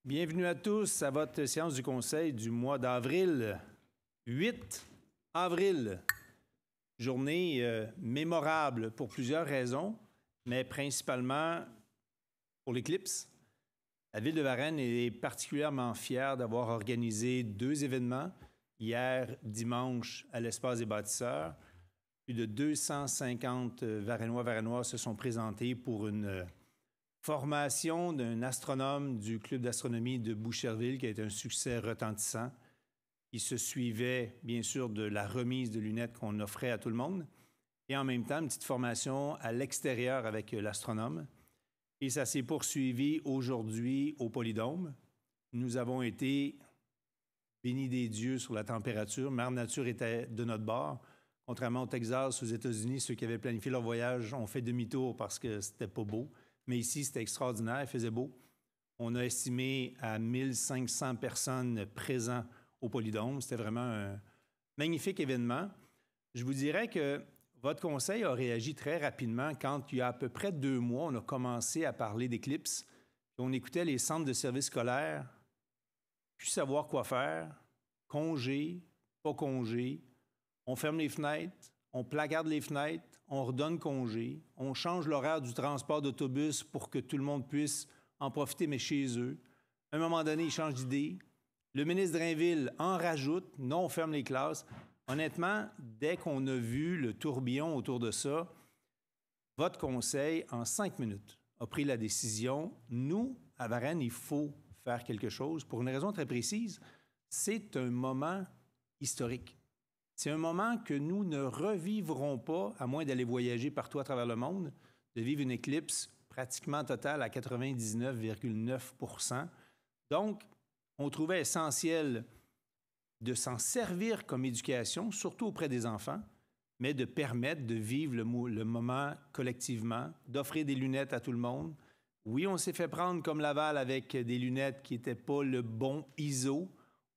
Bienvenue à tous à votre séance du Conseil du mois d'avril. 8 avril, journée mémorable pour plusieurs raisons, mais principalement pour l'éclipse. La Ville de Varennes est particulièrement fière d'avoir organisé 2 événements. Hier, dimanche, à l'Espace des bâtisseurs, plus de 250 Varennois se sont présentés pour une formation d'un astronome du Club d'astronomie de Boucherville qui a été un succès retentissant. Il se suivait, bien sûr, de la remise de lunettes qu'on offrait à tout le monde et en même temps, une petite formation à l'extérieur avec l'astronome. Et ça s'est poursuivi aujourd'hui au Polydôme. Nous avons été bénis des dieux sur la température. Mère Nature était de notre bord. Contrairement au Texas, aux États-Unis, ceux qui avaient planifié leur voyage ont fait demi-tour parce que c'était pas beau. Mais ici, c'était extraordinaire, il faisait beau. On a estimé à 1500 personnes présentes au Polydôme. C'était vraiment un magnifique événement. Je vous dirais que votre conseil a réagi très rapidement quand, il y a à peu près 2 mois, on a commencé à parler d'éclipse. On écoutait les centres de services scolaires, plus savoir quoi faire, congé, pas congé. On ferme les fenêtres, on placarde les fenêtres, on redonne congé, on change l'horaire du transport d'autobus pour que tout le monde puisse en profiter, mais chez eux. À un moment donné, ils changent d'idée. Le ministre Drainville en rajoute. Non, on ferme les classes. Honnêtement, dès qu'on a vu le tourbillon autour de ça, votre conseil, en 5 minutes, a pris la décision. Nous, à Varennes, il faut faire quelque chose pour une raison très précise. C'est un moment historique. C'est un moment que nous ne revivrons pas, à moins d'aller voyager partout à travers le monde, de vivre une éclipse pratiquement totale à 99,9 %. Donc, on trouvait essentiel de s'en servir comme éducation, surtout auprès des enfants, mais de permettre de vivre le moment collectivement, d'offrir des lunettes à tout le monde. Oui, on s'est fait prendre comme Laval avec des lunettes qui n'étaient pas le bon ISO.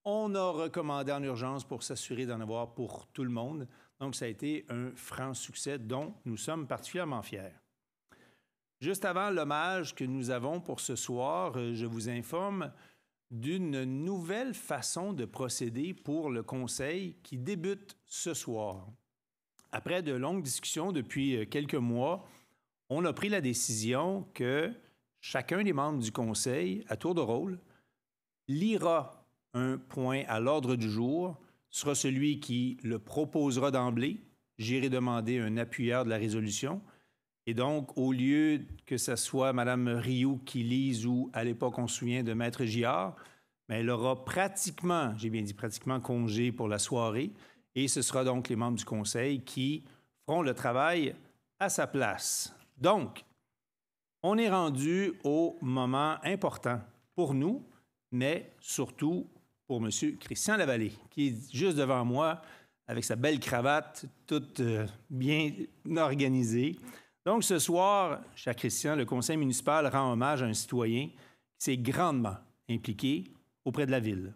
On a recommandé en urgence pour s'assurer d'en avoir pour tout le monde. Donc, ça a été un franc succès dont nous sommes particulièrement fiers. Juste avant l'hommage que nous avons pour ce soir, je vous informe d'une nouvelle façon de procéder pour le Conseil qui débute ce soir. Après de longues discussions depuis quelques mois, on a pris la décision que chacun des membres du Conseil, à tour de rôle, lira un point à l'ordre du jour, sera celui qui le proposera d'emblée. J'irai demander un appuyeur de la résolution. Et donc, au lieu que ce soit Mme Rioux qui lise ou, à l'époque, on se souvient de Maître Giard, mais elle aura pratiquement, j'ai bien dit pratiquement, congé pour la soirée. Et ce sera donc les membres du Conseil qui feront le travail à sa place. Donc, on est rendu au moment important pour nous, mais surtout pour M. Christian Lavallée, qui est juste devant moi avec sa belle cravate toute bien organisée. Donc, ce soir, cher Christian, le Conseil municipal rend hommage à un citoyen qui s'est grandement impliqué auprès de la Ville.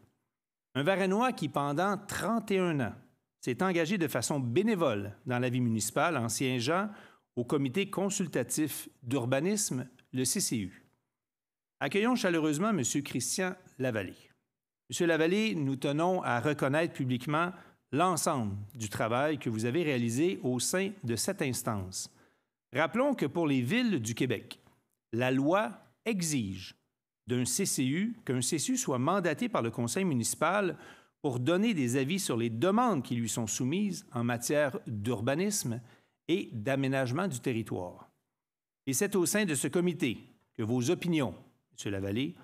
Un Varennois qui, pendant 31 ans, s'est engagé de façon bénévole dans la vie municipale en siégeant au Comité consultatif d'urbanisme, le CCU. Accueillons chaleureusement M. Christian Lavallée. M. Lavallée, nous tenons à reconnaître publiquement l'ensemble du travail que vous avez réalisé au sein de cette instance. Rappelons que pour les villes du Québec, la loi exige qu'un CCU soit mandaté par le conseil municipal pour donner des avis sur les demandes qui lui sont soumises en matière d'urbanisme et d'aménagement du territoire. Et c'est au sein de ce comité que vos opinions, M. Lavallée,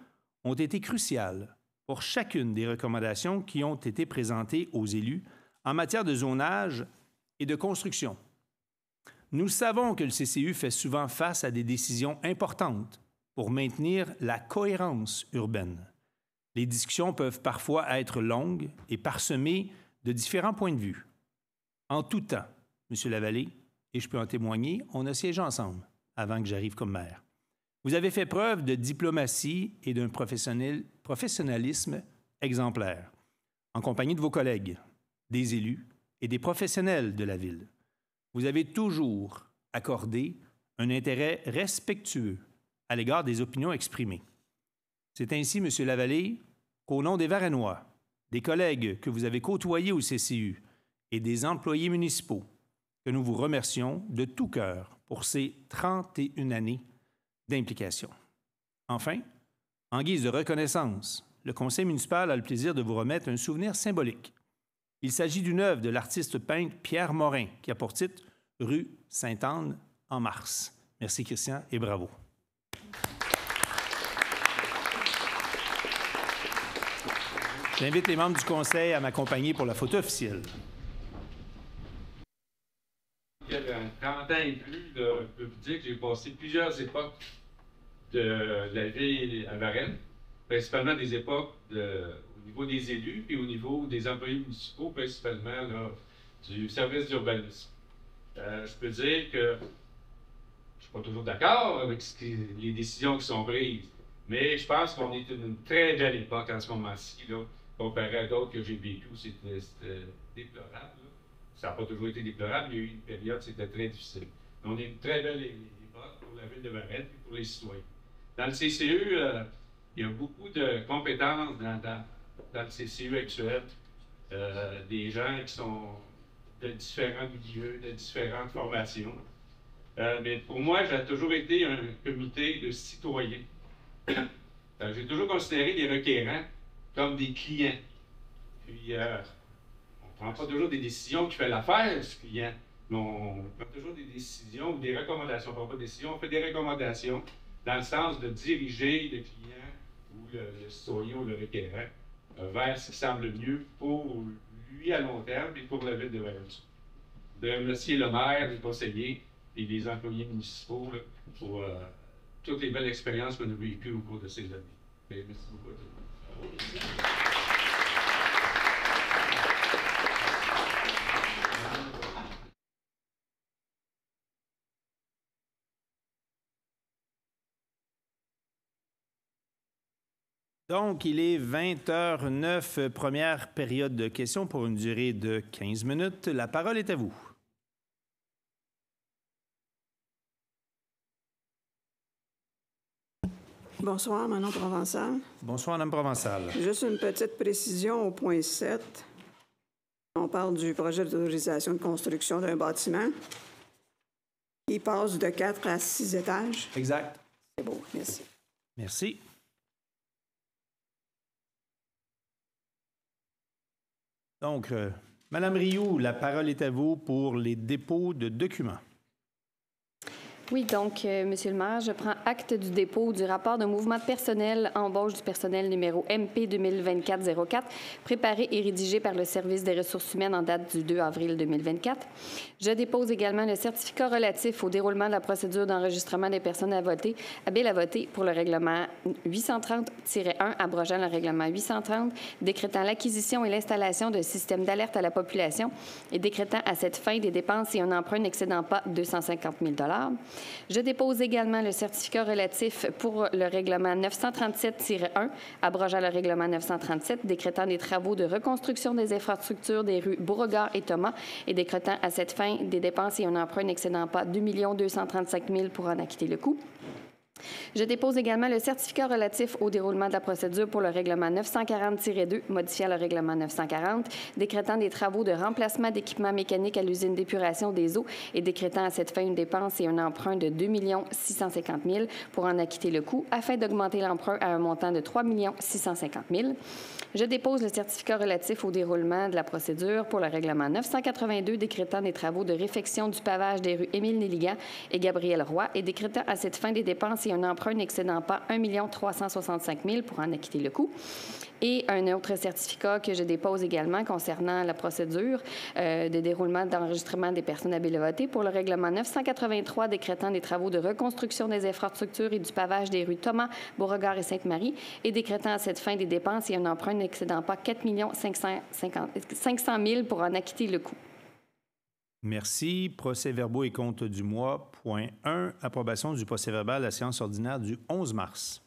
ont été cruciales pour chacune des recommandations qui ont été présentées aux élus en matière de zonage et de construction. Nous savons que le CCU fait souvent face à des décisions importantes pour maintenir la cohérence urbaine. Les discussions peuvent parfois être longues et parsemées de différents points de vue. En tout temps, M. Lavallée, et je peux en témoigner, on a siégé ensemble avant que j'arrive comme maire. Vous avez fait preuve de diplomatie et d'un professionnalisme exemplaire, en compagnie de vos collègues, des élus et des professionnels de la Ville. Vous avez toujours accordé un intérêt respectueux à l'égard des opinions exprimées. C'est ainsi, M. Lavallée, qu'au nom des Varennois, des collègues que vous avez côtoyés au CCU et des employés municipaux, que nous vous remercions de tout cœur pour ces 31 années d'implication. Enfin, en guise de reconnaissance, le Conseil municipal a le plaisir de vous remettre un souvenir symbolique. Il s'agit d'une œuvre de l'artiste peintre Pierre Morin, qui a pour titre « Rue Sainte-Anne en mars ». Merci, Christian, et bravo. J'invite les membres du Conseil à m'accompagner pour la photo officielle. Il y avait 30 ans et plus, je peux vous dire que j'ai passé plusieurs époques de la vie à Varennes, principalement des époques au niveau des élus et au niveau des employés municipaux, principalement là, du service d'urbanisme. Je peux dire que je ne suis pas toujours d'accord avec les décisions qui sont prises, mais je pense qu'on est une très belle époque en ce moment-ci, comparé à d'autres que j'ai vécues. C'était déplorable. Là. Ça n'a pas toujours été déplorable, il y a eu une période, c'était très difficile. Mais on est une très belle époque pour la ville de Varennes et pour les citoyens. Dans le CCU, il y a beaucoup de compétences dans le CCU actuel. Des gens qui sont de différents milieux, de différentes formations. Mais pour moi, j'ai toujours été un comité de citoyens. J'ai toujours considéré les requérants comme des clients. Puis, on ne prend pas toujours des décisions qui font l'affaire du client, mais on prend toujours des décisions ou des recommandations. On ne prend pas de décisions, on fait des recommandations dans le sens de diriger le client ou le citoyen ou le requérant vers ce qui semble mieux pour lui à long terme et pour la ville de Varennes. De remercier le maire, les conseillers et les employés municipaux là, pour toutes les belles expériences qu'on a vécues au cours de ces années. Et merci beaucoup à tous. Donc, il est 20h09, première période de questions pour une durée de 15 minutes. La parole est à vous. Bonsoir, Manon Provençal. Bonsoir, Mme Provençal. Juste une petite précision au point 7. On parle du projet d'autorisation de construction d'un bâtiment. Il passe de 4 à 6 étages. Exact. C'est beau, merci. Merci. Donc, Mme Rioux, la parole est à vous pour les dépôts de documents. Oui, donc, Monsieur le maire, je prends acte du dépôt du rapport de mouvement de personnel, embauche du personnel numéro MP 2024-04, préparé et rédigé par le Service des ressources humaines en date du 2 avril 2024. Je dépose également le certificat relatif au déroulement de la procédure d'enregistrement des personnes habiles à voter pour le règlement 830-1, abrogeant le règlement 830, décrétant l'acquisition et l'installation d'un système d'alerte à la population et décrétant à cette fin des dépenses et un emprunt n'excédant pas 250 000 $. Je dépose également le certificat relatif pour le règlement 937-1, abrogeant le règlement 937, décrétant des travaux de reconstruction des infrastructures des rues Beauregard et Thomas et décrétant à cette fin des dépenses et un emprunt n'excédant pas 2 235 000 pour en acquitter le coût. Je dépose également le certificat relatif au déroulement de la procédure pour le règlement 940-2, modifiant le règlement 940, décrétant des travaux de remplacement d'équipements mécaniques à l'usine d'épuration des eaux et décrétant à cette fin une dépense et un emprunt de 2 650 000 pour en acquitter le coût, afin d'augmenter l'emprunt à un montant de 3 650 000. Je dépose le certificat relatif au déroulement de la procédure pour le règlement 982, décrétant des travaux de réfection du pavage des rues Émile-Néligan et Gabriel Roy et décrétant à cette fin des dépenses et un emprunt n'excédant pas 1 365 000 pour en acquitter le coût. Et un autre certificat que je dépose également concernant la procédure de déroulement d'enregistrement des personnes habiles à voter pour le règlement 983 décrétant des travaux de reconstruction des infrastructures et du pavage des rues Thomas, Beauregard et Sainte-Marie et décrétant à cette fin des dépenses et un emprunt n'excédant pas 4 500 000 pour en acquitter le coût. Merci. Procès-verbaux et comptes du mois. Point 1. Approbation du procès-verbal de la séance ordinaire du 11 mars.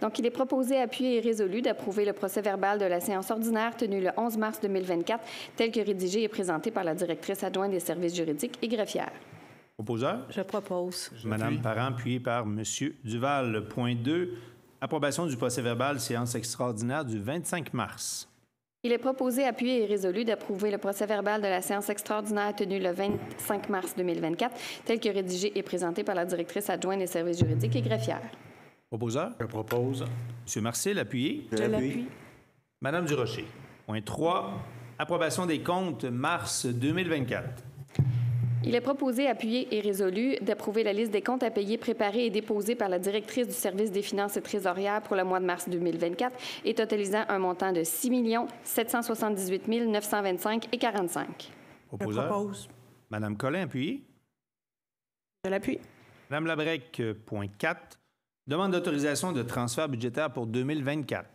Donc, il est proposé, appuyé et résolu d'approuver le procès-verbal de la séance ordinaire tenue le 11 mars 2024, tel que rédigé et présenté par la directrice adjointe des services juridiques et greffière. Proposeur? Je propose. Madame Parent, appuyée par Monsieur Duval. Point 2. Approbation du procès-verbal, séance extraordinaire du 25 mars. Il est proposé, appuyé et résolu d'approuver le procès-verbal de la séance extraordinaire tenue le 25 mars 2024, tel que rédigé et présenté par la directrice adjointe des services juridiques et greffière. Proposeur? Je propose. M. Marcel, appuyé. Je l'appuie. Madame Durocher. Point 3. Approbation des comptes mars 2024. Il est proposé, appuyé et résolu d'approuver la liste des comptes à payer préparée et déposée par la directrice du service des finances et trésorières pour le mois de mars 2024 et totalisant un montant de 6 778 925,45 $. Proposeur? Je propose. Madame Collin, appuyé. Je l'appuie. Madame Labrec, point 4. Demande d'autorisation de transfert budgétaire pour 2024.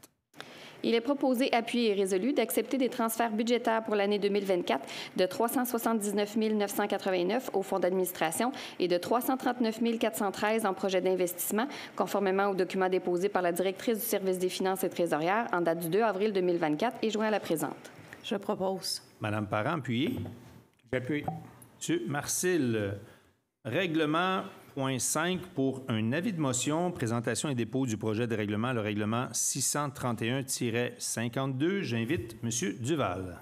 Il est proposé, appuyé et résolu d'accepter des transferts budgétaires pour l'année 2024 de 379 989 au fonds d'administration et de 339 413 en projet d'investissement, conformément aux documents déposés par la directrice du service des finances et trésorières en date du 2 avril 2024 et joints à la présente. Je propose. Madame Parent, appuyé. J'appuie. Monsieur Marcil, règlement point 5 pour un avis de motion, présentation et dépôt du projet de règlement, le règlement 631-52. J'invite M. Duval.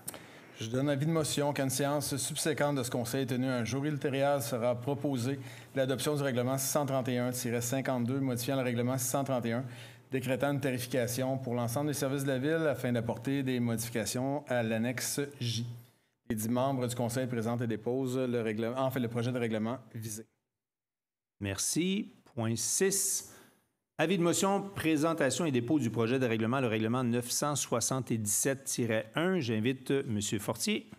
Je donne avis de motion qu'à une séance subséquente de ce Conseil tenue un jour ultérieur sera proposée l'adoption du règlement 631-52, modifiant le règlement 631, décrétant une tarification pour l'ensemble des services de la Ville afin d'apporter des modifications à l'annexe J. Les 10 membres du Conseil présentent et déposent le projet de règlement visé. Merci. Point 6. Avis de motion, présentation et dépôt du projet de règlement, le règlement 977-1. J'invite M. Fortier.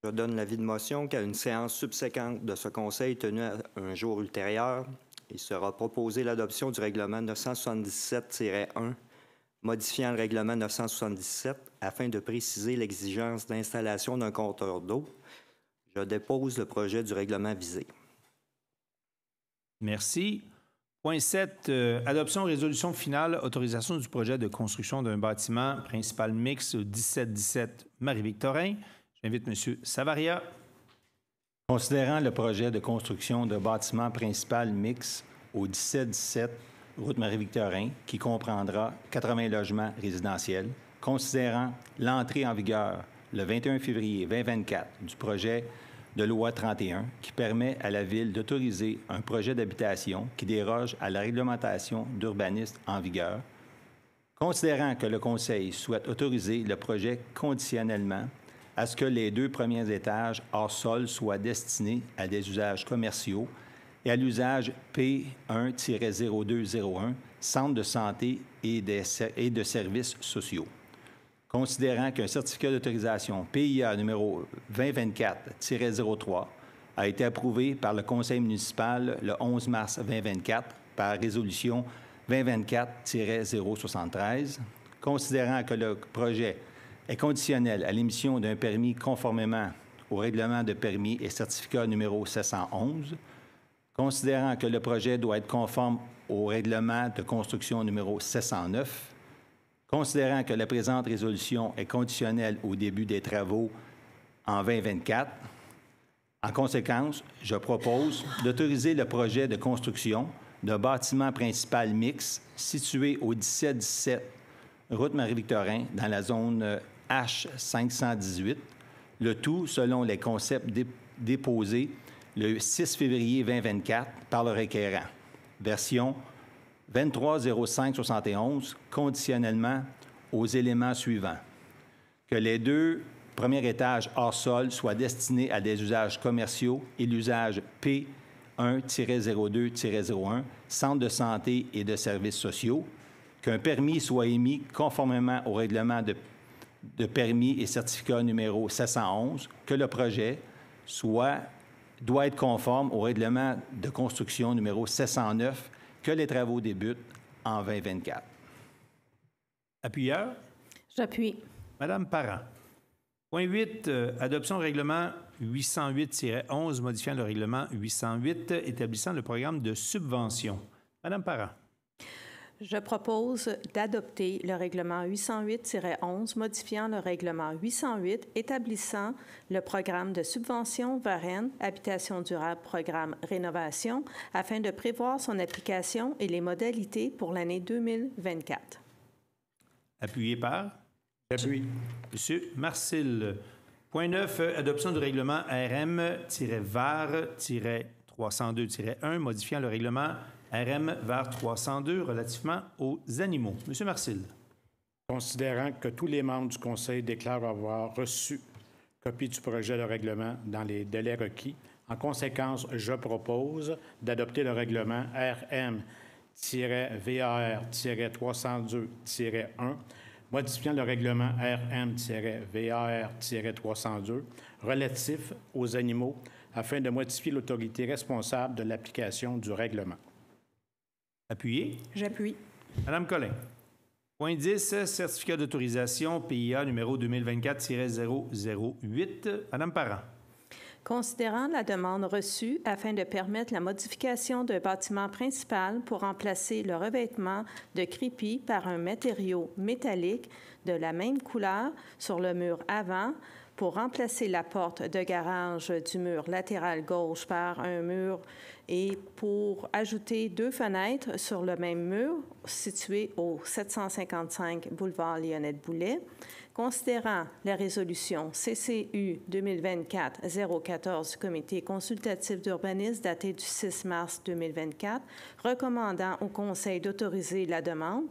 Je donne l'avis de motion qu'à une séance subséquente de ce Conseil tenue un jour ultérieur, il sera proposé l'adoption du règlement 977-1, modifiant le règlement 977 afin de préciser l'exigence d'installation d'un compteur d'eau. Je dépose le projet du règlement visé. Merci. Point 7. Adoption résolution finale, autorisation du projet de construction d'un bâtiment principal mixte 1717 Marie-Victorin. J'invite M. Savaria. Considérant le projet de construction de bâtiment principal mixte au 1717 route Marie-Victorin, qui comprendra 80 logements résidentiels, considérant l'entrée en vigueur le 21 février 2024 du projet de loi 31 qui permet à la Ville d'autoriser un projet d'habitation qui déroge à la réglementation d'urbanisme en vigueur, considérant que le Conseil souhaite autoriser le projet conditionnellement à ce que les 2 premiers étages hors sol soient destinés à des usages commerciaux et à l'usage P1-0201, Centre de santé et de services sociaux. Considérant qu'un certificat d'autorisation PIA numéro 2024-03 a été approuvé par le Conseil municipal le 11 mars 2024 par résolution 2024-073, considérant que le projet est conditionnel à l'émission d'un permis conformément au règlement de permis et certificat numéro 711, considérant que le projet doit être conforme au règlement de construction numéro 709, considérant que la présente résolution est conditionnelle au début des travaux en 2024, en conséquence, je propose d'autoriser le projet de construction d'un bâtiment principal mixte situé au 1717 route Marie-Victorin dans la zone H518, le tout selon les concepts déposés le 6 février 2024 par le requérant. Version 230571, conditionnellement aux éléments suivants. Que les 2 premiers étages hors sol soient destinés à des usages commerciaux et l'usage P1-02-01, Centre de santé et de services sociaux. Qu'un permis soit émis conformément au règlement de permis et certificat numéro 711. Que le projet doit être conforme au règlement de construction numéro 709, que les travaux débutent en 2024. Appuyeur? J'appuie. Madame Parent. Point 8. Adoption règlement 808-11, modifiant le règlement 808, établissant le programme de subvention. Madame Parent. Je propose d'adopter le règlement 808-11 modifiant le règlement 808 établissant le programme de subvention Varenne Habitation durable programme Rénovation afin de prévoir son application et les modalités pour l'année 2024. Appuyé par? J'appuie. Monsieur Marcil. Point 9, adoption du règlement RM-VAR-302-1 modifiant le règlement RM-VAR 302 relativement aux animaux. Monsieur Marcil. Considérant que tous les membres du Conseil déclarent avoir reçu copie du projet de règlement dans les délais requis, en conséquence, je propose d'adopter le règlement RM-VAR-302-1 modifiant le règlement RM-VAR-302 relatif aux animaux afin de modifier l'autorité responsable de l'application du règlement. Appuyé. J'appuie. Madame Collin. Point 10, certificat d'autorisation PIA numéro 2024-008. Madame Parent. Considérant la demande reçue afin de permettre la modification d'un bâtiment principal pour remplacer le revêtement de crépi par un matériau métallique de la même couleur sur le mur avant, pour remplacer la porte de garage du mur latéral gauche par un mur et pour ajouter 2 fenêtres sur le même mur situé au 755 boulevard Lionel-Boulet. Considérant la résolution CCU 2024-014 du Comité consultatif d'urbanisme datée du 6 mars 2024, recommandant au Conseil d'autoriser la demande,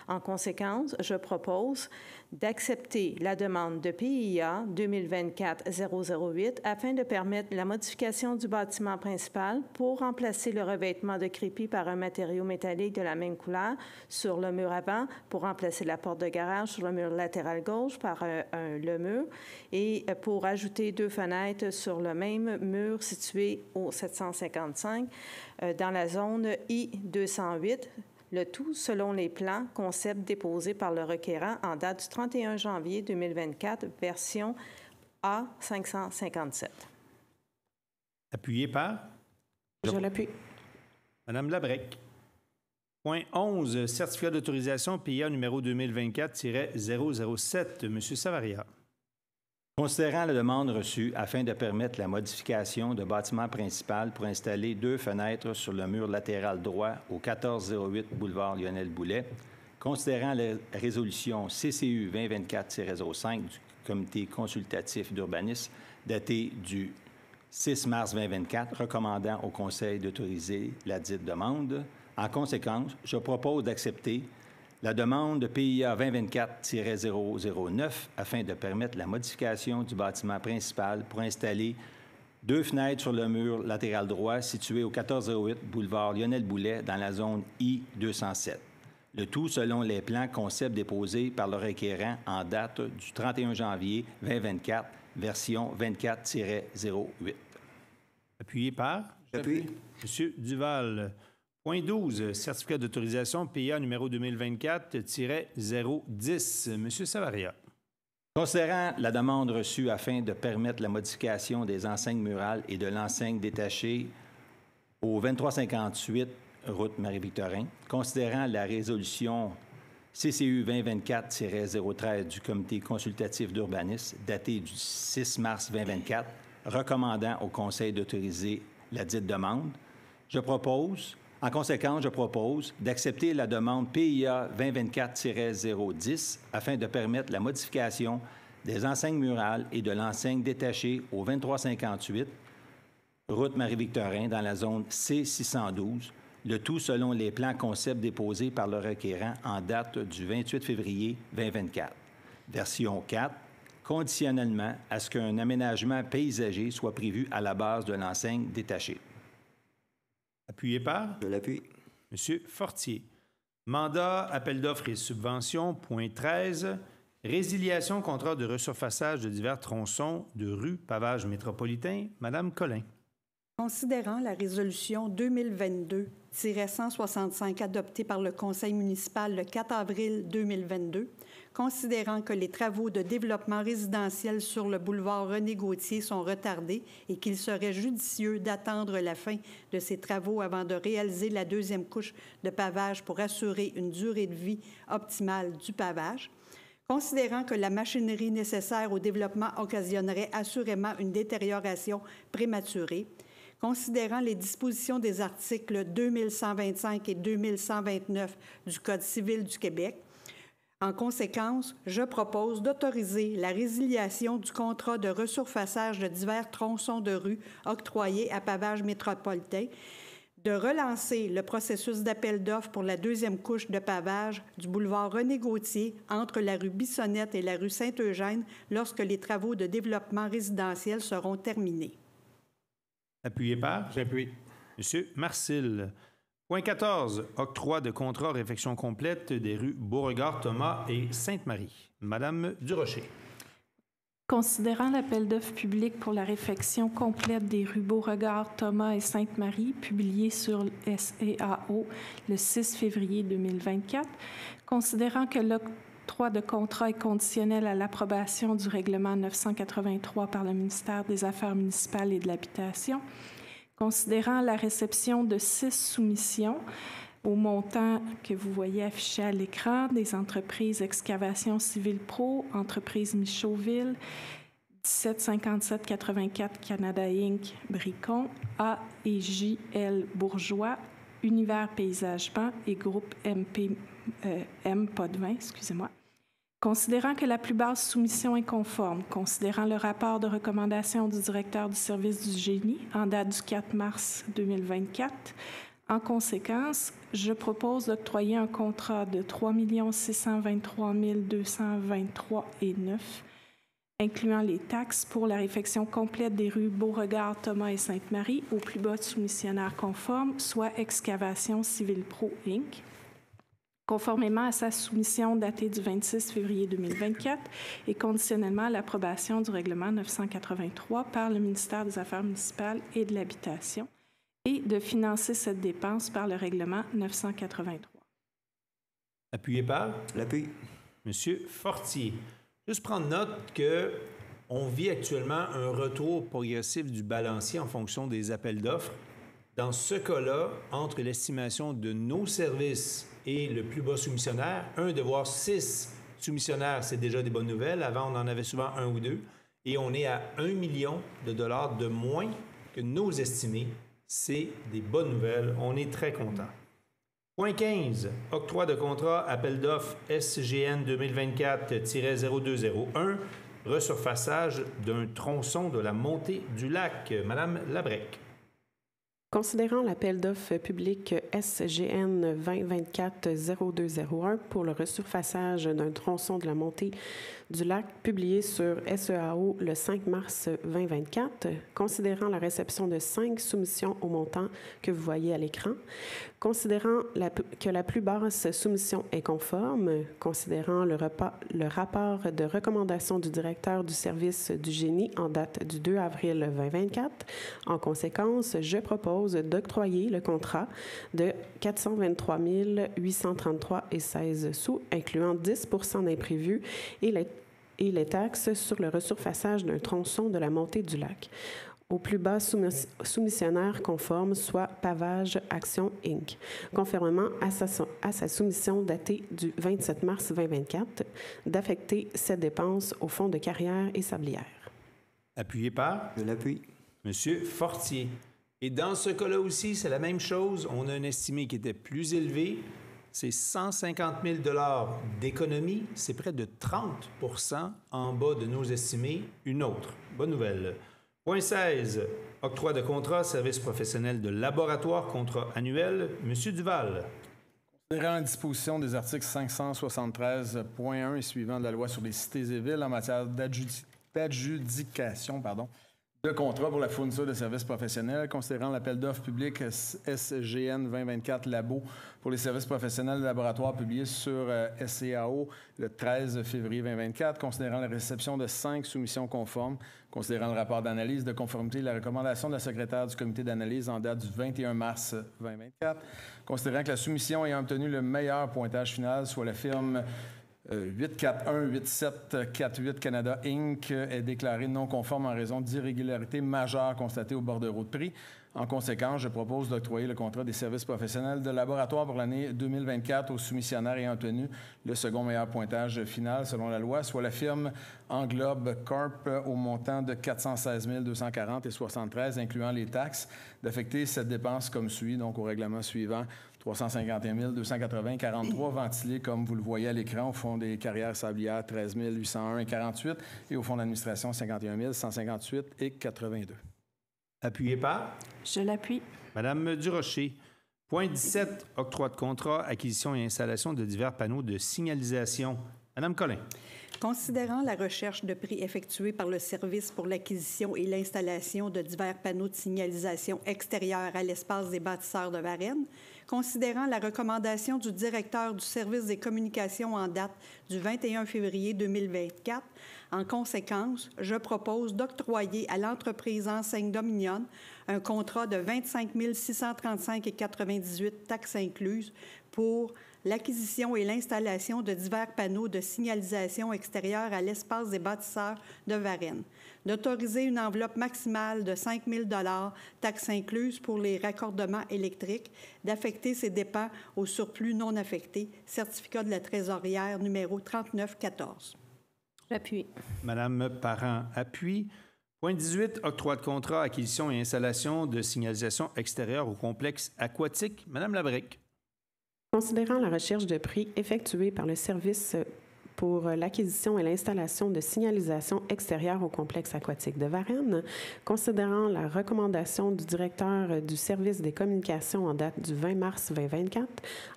en conséquence, je propose d'accepter la demande de PIA 2024-008 afin de permettre la modification du bâtiment principal pour remplacer le revêtement de crépi par un matériau métallique de la même couleur sur le mur avant, pour remplacer la porte de garage sur le mur latéral gauche par le mur et pour ajouter 2 fenêtres sur le même mur situé au 755 dans la zone I-208. Le tout selon les plans concept déposés par le requérant en date du 31 janvier 2024, version A557. Appuyé par? Je l'appuie. Madame Labrec. Point 11, certificat d'autorisation PIA numéro 2024-007. Monsieur Savaria. Considérant la demande reçue afin de permettre la modification de bâtiment principal pour installer 2 fenêtres sur le mur latéral droit au 1408 boulevard Lionel-Boulet, considérant la résolution CCU 2024-05 du Comité consultatif d'urbanisme datée du 6 mars 2024, recommandant au Conseil d'autoriser la dite demande, en conséquence, je propose d'accepter la demande de PIA 2024-009 afin de permettre la modification du bâtiment principal pour installer 2 fenêtres sur le mur latéral droit situé au 1408 boulevard Lionel-Boulet dans la zone I-207. Le tout selon les plans concept déposés par le requérant en date du 31 janvier 2024, version 24-08. Appuyé par? J'appuie. Monsieur Duval. Point 12, certificat d'autorisation PIA numéro 2024-010. Monsieur Savaria. Considérant la demande reçue afin de permettre la modification des enseignes murales et de l'enseigne détachée au 2358 route Marie-Victorin, considérant la résolution CCU 2024-013 du Comité consultatif d'urbanisme datée du 6 mars 2024, recommandant au Conseil d'autoriser la dite demande, en conséquence, je propose d'accepter la demande PIA 2024-010 afin de permettre la modification des enseignes murales et de l'enseigne détachée au 2358 route Marie-Victorin dans la zone C612, le tout selon les plans concept déposés par le requérant en date du 28 février 2024. Version 4, conditionnellement à ce qu'un aménagement paysager soit prévu à la base de l'enseigne détachée. Appuyé par? Je l'appuie. Monsieur Fortier. Mandat, appel d'offres et subventions. Point 13. Résiliation, contrat de resurfaçage de divers tronçons de rue, pavage métropolitain. Madame Collin. Considérant la résolution 2022-165 adoptée par le Conseil municipal le 4 avril 2022, considérant que les travaux de développement résidentiel sur le boulevard René-Gauthier sont retardés et qu'il serait judicieux d'attendre la fin de ces travaux avant de réaliser la deuxième couche de pavage pour assurer une durée de vie optimale du pavage. Considérant que la machinerie nécessaire au développement occasionnerait assurément une détérioration prématurée, considérant les dispositions des articles 2125 et 2129 du Code civil du Québec, en conséquence, je propose d'autoriser la résiliation du contrat de resurfaçage de divers tronçons de rue octroyés à Pavage métropolitain, de relancer le processus d'appel d'offres pour la deuxième couche de pavage du boulevard René-Gauthier entre la rue Bissonnette et la rue Saint-Eugène lorsque les travaux de développement résidentiel seront terminés. Appuyé par? J'appuie. Monsieur Marcil. Point 14. Octroi de contrat réfection complète des rues Beauregard, Thomas et Sainte-Marie. Madame Durocher. Considérant l'appel d'offres public pour la réfection complète des rues Beauregard, Thomas et Sainte-Marie, publié sur SEAO le 6 février 2024, considérant que l'octroi de contrat est conditionnel à l'approbation du règlement 983 par le ministère des Affaires municipales et de l'Habitation, considérant la réception de 6 soumissions au montant que vous voyez affiché à l'écran des entreprises Excavation Civile Pro, entreprise Michauville, 175784 Canada Inc., Bricon, A et J.L. Bourgeois, Univers Paysagement et Groupe M. Potvin, excusez-moi. Considérant que la plus basse soumission est conforme, considérant le rapport de recommandation du directeur du service du génie en date du 4 mars 2024, en conséquence, je propose d'octroyer un contrat de 3 623 223,9 incluant les taxes pour la réfection complète des rues Beauregard, Thomas et Sainte-Marie au plus bas soumissionnaire conforme, soit Excavation Civile Pro Inc., conformément à sa soumission datée du 26 février 2024 et conditionnellement à l'approbation du règlement 983 par le ministère des Affaires municipales et de l'Habitation, et de financer cette dépense par le règlement 983. Appuyé par? L'appui. Monsieur Fortier. Juste prendre note qu'on vit actuellement un retour progressif du balancier en fonction des appels d'offres. Dans ce cas-là, entre l'estimation de nos services et le plus bas soumissionnaire, de voir 6 soumissionnaires, c'est déjà des bonnes nouvelles. Avant, on en avait souvent 1 ou 2. Et on est à 1 million de dollars de moins que nos estimés. C'est des bonnes nouvelles. On est très contents. Point 15. Octroi de contrat, appel d'offres SGN 2024-0201, resurfaçage d'un tronçon de la montée du lac. Madame Labrec. Considérant l'appel d'offres public SGN 2024-0201 pour le resurfaçage d'un tronçon de la montée du lac publié sur SEAO le 5 mars 2024, considérant la réception de 5 soumissions au montant que vous voyez à l'écran, considérant que la plus basse soumission est conforme, considérant le rapport de recommandation du directeur du service du génie en date du 2 avril 2024, en conséquence, je propose d'octroyer le contrat de 423 833,16 sous, incluant 10 % d'imprévus et les taxes sur le resurfaçage d'un tronçon de la montée du lac au plus bas soumissionnaire conforme, soit Pavage Action Inc., conformément à sa soumission datée du 27 mars 2024, d'affecter cette dépense au fonds de carrière et sablière. Appuyé par? De l'appui. Monsieur Fortier. Et dans ce cas-là aussi, c'est la même chose. On a un estimé qui était plus élevé. C'est 150 000 $ d'économie. C'est près de 30 % en bas de nos estimés. Une autre. Bonne nouvelle. Point 16. Octroi de contrat, service professionnel de laboratoire, contrat annuel. Monsieur Duval. Considérant la disposition des articles 573.1 et suivants de la loi sur les cités et villes en matière d'adjudication, de contrat pour la fourniture de services professionnels, considérant l'appel d'offres public SGN 2024 Labo pour les services professionnels de laboratoire publié sur SEAO le 13 février 2024, considérant la réception de 5 soumissions conformes, considérant le rapport d'analyse de conformité et la recommandation de la secrétaire du comité d'analyse en date du 21 mars 2024, considérant que la soumission ayant obtenu le meilleur pointage final, soit la firme 8418748 Canada Inc. est déclaré non conforme en raison d'irrégularités majeures constatées au bordereau de prix. En conséquence, je propose d'octroyer le contrat des services professionnels de laboratoire pour l'année 2024 aux soumissionnaires ayant obtenu le second meilleur pointage final selon la loi, soit la firme Englobe Corp au montant de 416 240 et 73, incluant les taxes, d'affecter cette dépense comme suit, donc au règlement suivant, 351 280 43, ventilés comme vous le voyez à l'écran, au Fonds des carrières sablières 13 801 et 48 et au Fonds d'administration 51 158 et 82. Appuyé par? Je l'appuie. Madame Durocher. Point 17, octroi de contrat, acquisition et installation de divers panneaux de signalisation. Madame Collin. Considérant la recherche de prix effectuée par le Service pour l'acquisition et l'installation de divers panneaux de signalisation extérieurs à l'espace des bâtisseurs de Varennes, considérant la recommandation du directeur du Service des communications en date du 21 février 2024, en conséquence, je propose d'octroyer à l'entreprise Enseigne Dominion un contrat de 25 635,98 taxes incluses pour l'acquisition et l'installation de divers panneaux de signalisation extérieure à l'espace des bâtisseurs de Varennes, d'autoriser une enveloppe maximale de 5 000 $, taxes incluses pour les raccordements électriques, d'affecter ces dépenses au surplus non affecté, certificat de la trésorière numéro 3914. J'appuie. Madame Parent appuie. Point 18, octroi de contrat, acquisition et installation de signalisation extérieure au complexe aquatique. Madame Labrec. Considérant la recherche de prix effectuée par le Service pour l'acquisition et l'installation de signalisation extérieure au complexe aquatique de Varennes, considérant la recommandation du directeur du Service des communications en date du 20 mars 2024,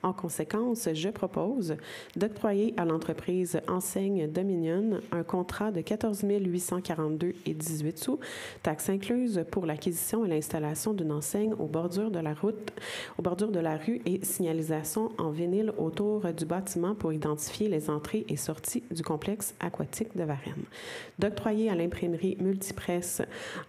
en conséquence, je propose d'octroyer à l'entreprise Enseigne Dominion un contrat de 14 842,18 sous, taxes incluses, pour l'acquisition et l'installation d'une enseigne aux bordures de la rue et signalisation en vinyle autour du bâtiment pour identifier les entrées et sorties du complexe aquatique de Varennes. D'octroyer à l'imprimerie Multipresse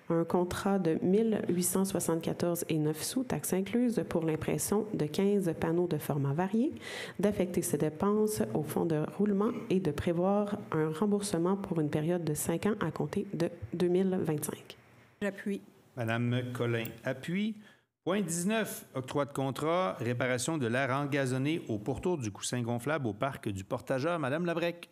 un contrat de 1 874,9 sous, taxes incluses, pour l'impression de 15 panneaux de format varié, d'affecter ces dépenses au fonds de roulement et de prévoir un remboursement pour une période de 5 ans à compter de 2025. J'appuie. Madame Collin appuie. Point 19, octroi de contrat, réparation de l'air engazonné au pourtour du coussin gonflable au parc du Portageur. Madame Labrec.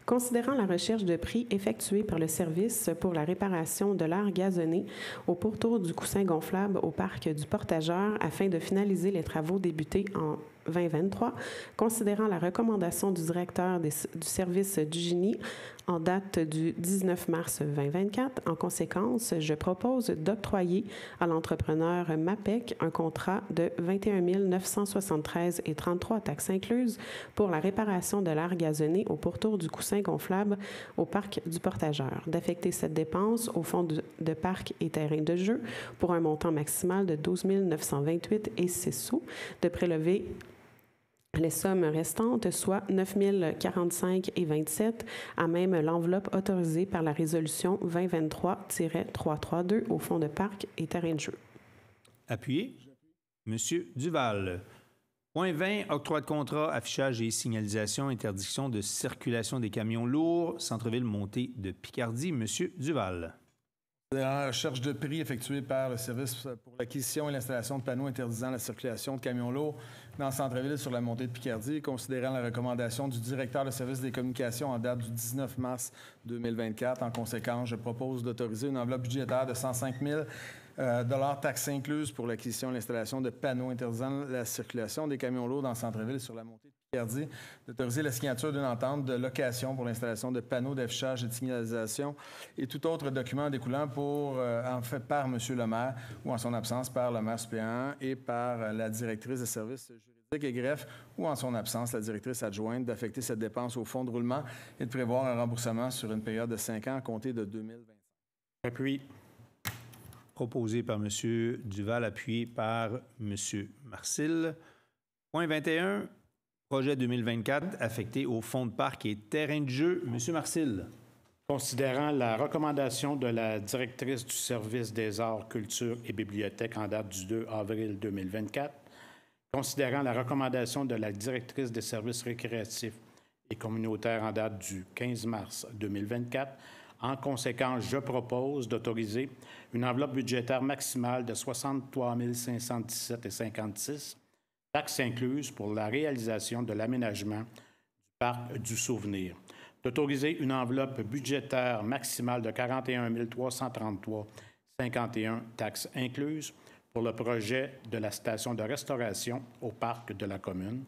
Considérant la recherche de prix effectuée par le Service pour la réparation de l'air gazonné au pourtour du coussin gonflable au parc du Portageur afin de finaliser les travaux débutés en 2023, considérant la recommandation du directeur du service du génie en date du 19 mars 2024, en conséquence, je propose d'octroyer à l'entrepreneur MAPEC un contrat de 21 973,33 taxes incluses pour la réparation de l'air gazonné au pourtour du coussin gonflable au parc du Portageur, d'affecter cette dépense au fonds de parc et terrain de jeu pour un montant maximal de 12 928,06 sous, de prélever les sommes restantes, soit 9 045,27, à même l'enveloppe autorisée par la résolution 2023-332 au fonds de parc et terrain de jeu. Appuyé. Monsieur Duval. Point 20, octroi de contrat, affichage et signalisation, interdiction de circulation des camions lourds, centre-ville montée de Picardie. Monsieur Duval. La recherche de prix effectuée par le Service pour l'acquisition et l'installation de panneaux interdisant la circulation de camions lourds dans le centre-ville sur la montée de Picardie, considérant la recommandation du directeur du Service des communications en date du 19 mars 2024. En conséquence, je propose d'autoriser une enveloppe budgétaire de 105 000 taxes incluses pour l'acquisition et l'installation de panneaux interdisant la circulation des camions lourds dans le centre-ville sur la montée de Picardie, d'autoriser la signature d'une entente de location pour l'installation de panneaux d'affichage et de signalisation et tout autre document découlant par M. le maire ou en son absence par le maire suppléant et par la directrice des services juridiques et greffes ou en son absence la directrice adjointe, d'affecter cette dépense au fonds de roulement et de prévoir un remboursement sur une période de 5 ans à compter de 2025. Appuie. Proposé par M. Duval, appuyé par M. Marcil. Point 21, projet 2024 affecté au fonds de parc et terrain de jeu. M. Marcil. Considérant la recommandation de la directrice du service des arts, culture et bibliothèques en date du 2 avril 2024, considérant la recommandation de la directrice des services récréatifs et communautaire en date du 15 mars 2024. En conséquence, je propose d'autoriser une enveloppe budgétaire maximale de 63 517,56 taxes incluses pour la réalisation de l'aménagement du parc du Souvenir. D'autoriser une enveloppe budgétaire maximale de 41 333,51 taxes incluses pour le projet de la station de restauration au parc de la commune,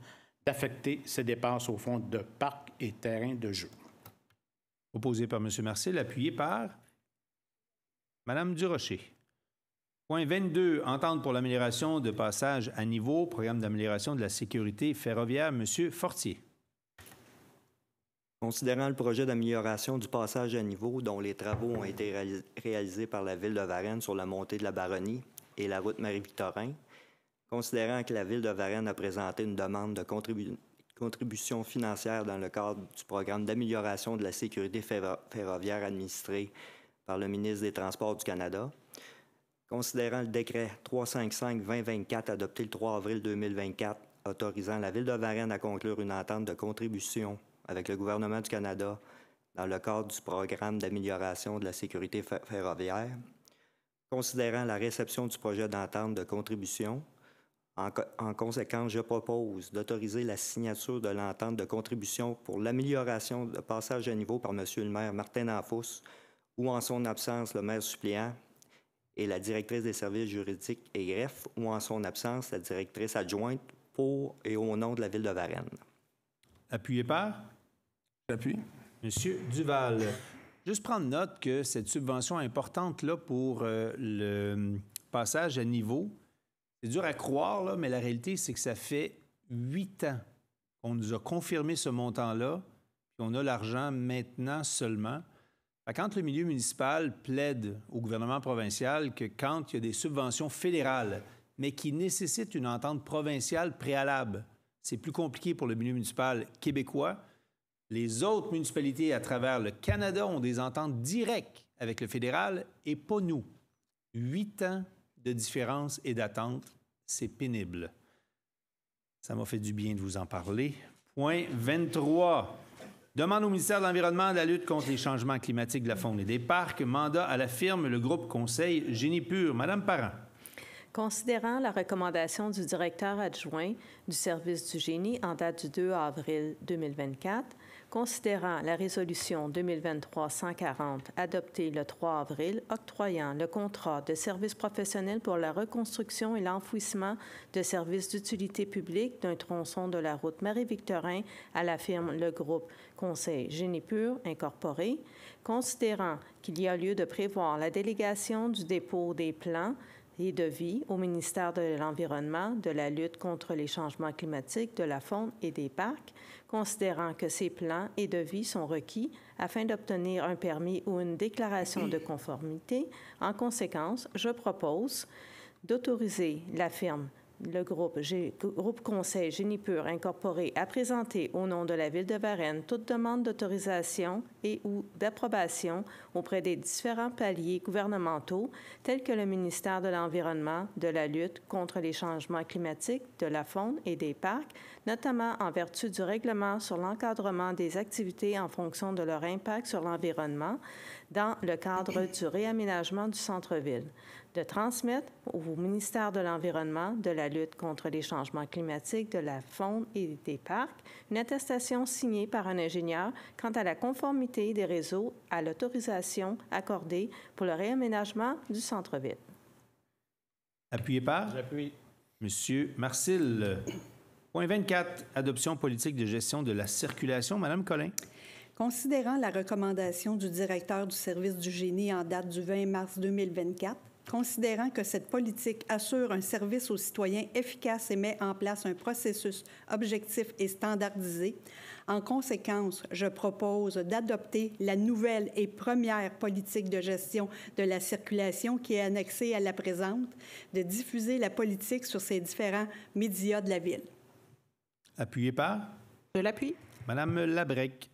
d'affecter ces dépenses au fonds de parcs et terrains de jeu. Proposé par M. Marcil, appuyé par Mme Durocher. Point 22, entente pour l'amélioration de passage à niveau, programme d'amélioration de la sécurité ferroviaire, M. Fortier. Considérant le projet d'amélioration du passage à niveau dont les travaux ont été réalisés par la Ville de Varennes sur la montée de la Baronnie et la route Marie-Victorin, considérant que la Ville de Varennes a présenté une demande de contribution financière dans le cadre du programme d'amélioration de la sécurité ferroviaire administré par le ministre des Transports du Canada, considérant le décret 355-2024 adopté le 3 avril 2024 autorisant la Ville de Varennes à conclure une entente de contribution avec le gouvernement du Canada dans le cadre du programme d'amélioration de la sécurité ferroviaire, considérant la réception du projet d'entente de contribution. En conséquence, je propose d'autoriser la signature de l'entente de contribution pour l'amélioration de passage à niveau par M. le maire Martin Danfous ou en son absence le maire suppléant et la directrice des services juridiques et greffes ou en son absence la directrice adjointe pour et au nom de la Ville de Varennes. Appuyé par? J'appuie. Monsieur Duval. Juste prendre note que cette subvention importante-là pour le passage à niveau, c'est dur à croire, là, mais la réalité, c'est que ça fait 8 ans qu'on nous a confirmé ce montant-là, puis on a l'argent maintenant seulement. Quand le milieu municipal plaide au gouvernement provincial que quand il y a des subventions fédérales, mais qui nécessitent une entente provinciale préalable, c'est plus compliqué pour le milieu municipal québécois. Les autres municipalités à travers le Canada ont des ententes directes avec le fédéral et pas nous. 8 ans de différence et d'attente, c'est pénible. Ça m'a fait du bien de vous en parler. Point 23. Demande au ministère de l'Environnement de la lutte contre les changements climatiques de la faune et des parcs. Mandat à la firme, le groupe Conseil Génie Pur. Madame Parent. Considérant la recommandation du directeur adjoint du service du génie en date du 2 avril 2024, considérant la résolution 2023-140 adoptée le 3 avril octroyant le contrat de service professionnel pour la reconstruction et l'enfouissement de services d'utilité publique d'un tronçon de la route Marie-Victorin à la firme Le Groupe Conseil Génie Pur Incorporé, considérant qu'il y a lieu de prévoir la délégation du dépôt des plans et devis au ministère de l'Environnement, de la lutte contre les changements climatiques, de la faune et des parcs, considérant que ces plans et devis sont requis afin d'obtenir un permis ou une déclaration de conformité. En conséquence, je propose d'autoriser la firme le groupe Conseil Génie Pur Incorporé a présenté au nom de la Ville de Varennes toute demande d'autorisation et ou d'approbation auprès des différents paliers gouvernementaux tels que le ministère de l'Environnement, de la lutte contre les changements climatiques, de la faune et des parcs, notamment en vertu du règlement sur l'encadrement des activités en fonction de leur impact sur l'environnement dans le cadre du réaménagement du centre-ville, de transmettre au ministère de l'Environnement, de la lutte contre les changements climatiques, de la faune et des parcs, une attestation signée par un ingénieur quant à la conformité des réseaux à l'autorisation accordée pour le réaménagement du centre-ville. Appuyé par? J'appuie. Monsieur Marcil. Point 24, adoption politique de gestion de la circulation. Madame Collin. Considérant la recommandation du directeur du service du génie en date du 20 mars 2024, considérant que cette politique assure un service aux citoyens efficace et met en place un processus objectif et standardisé, en conséquence, je propose d'adopter la nouvelle et première politique de gestion de la circulation qui est annexée à la présente, de diffuser la politique sur ces différents médias de la Ville. Appuyé par? Je l'appuie. Madame Labrec.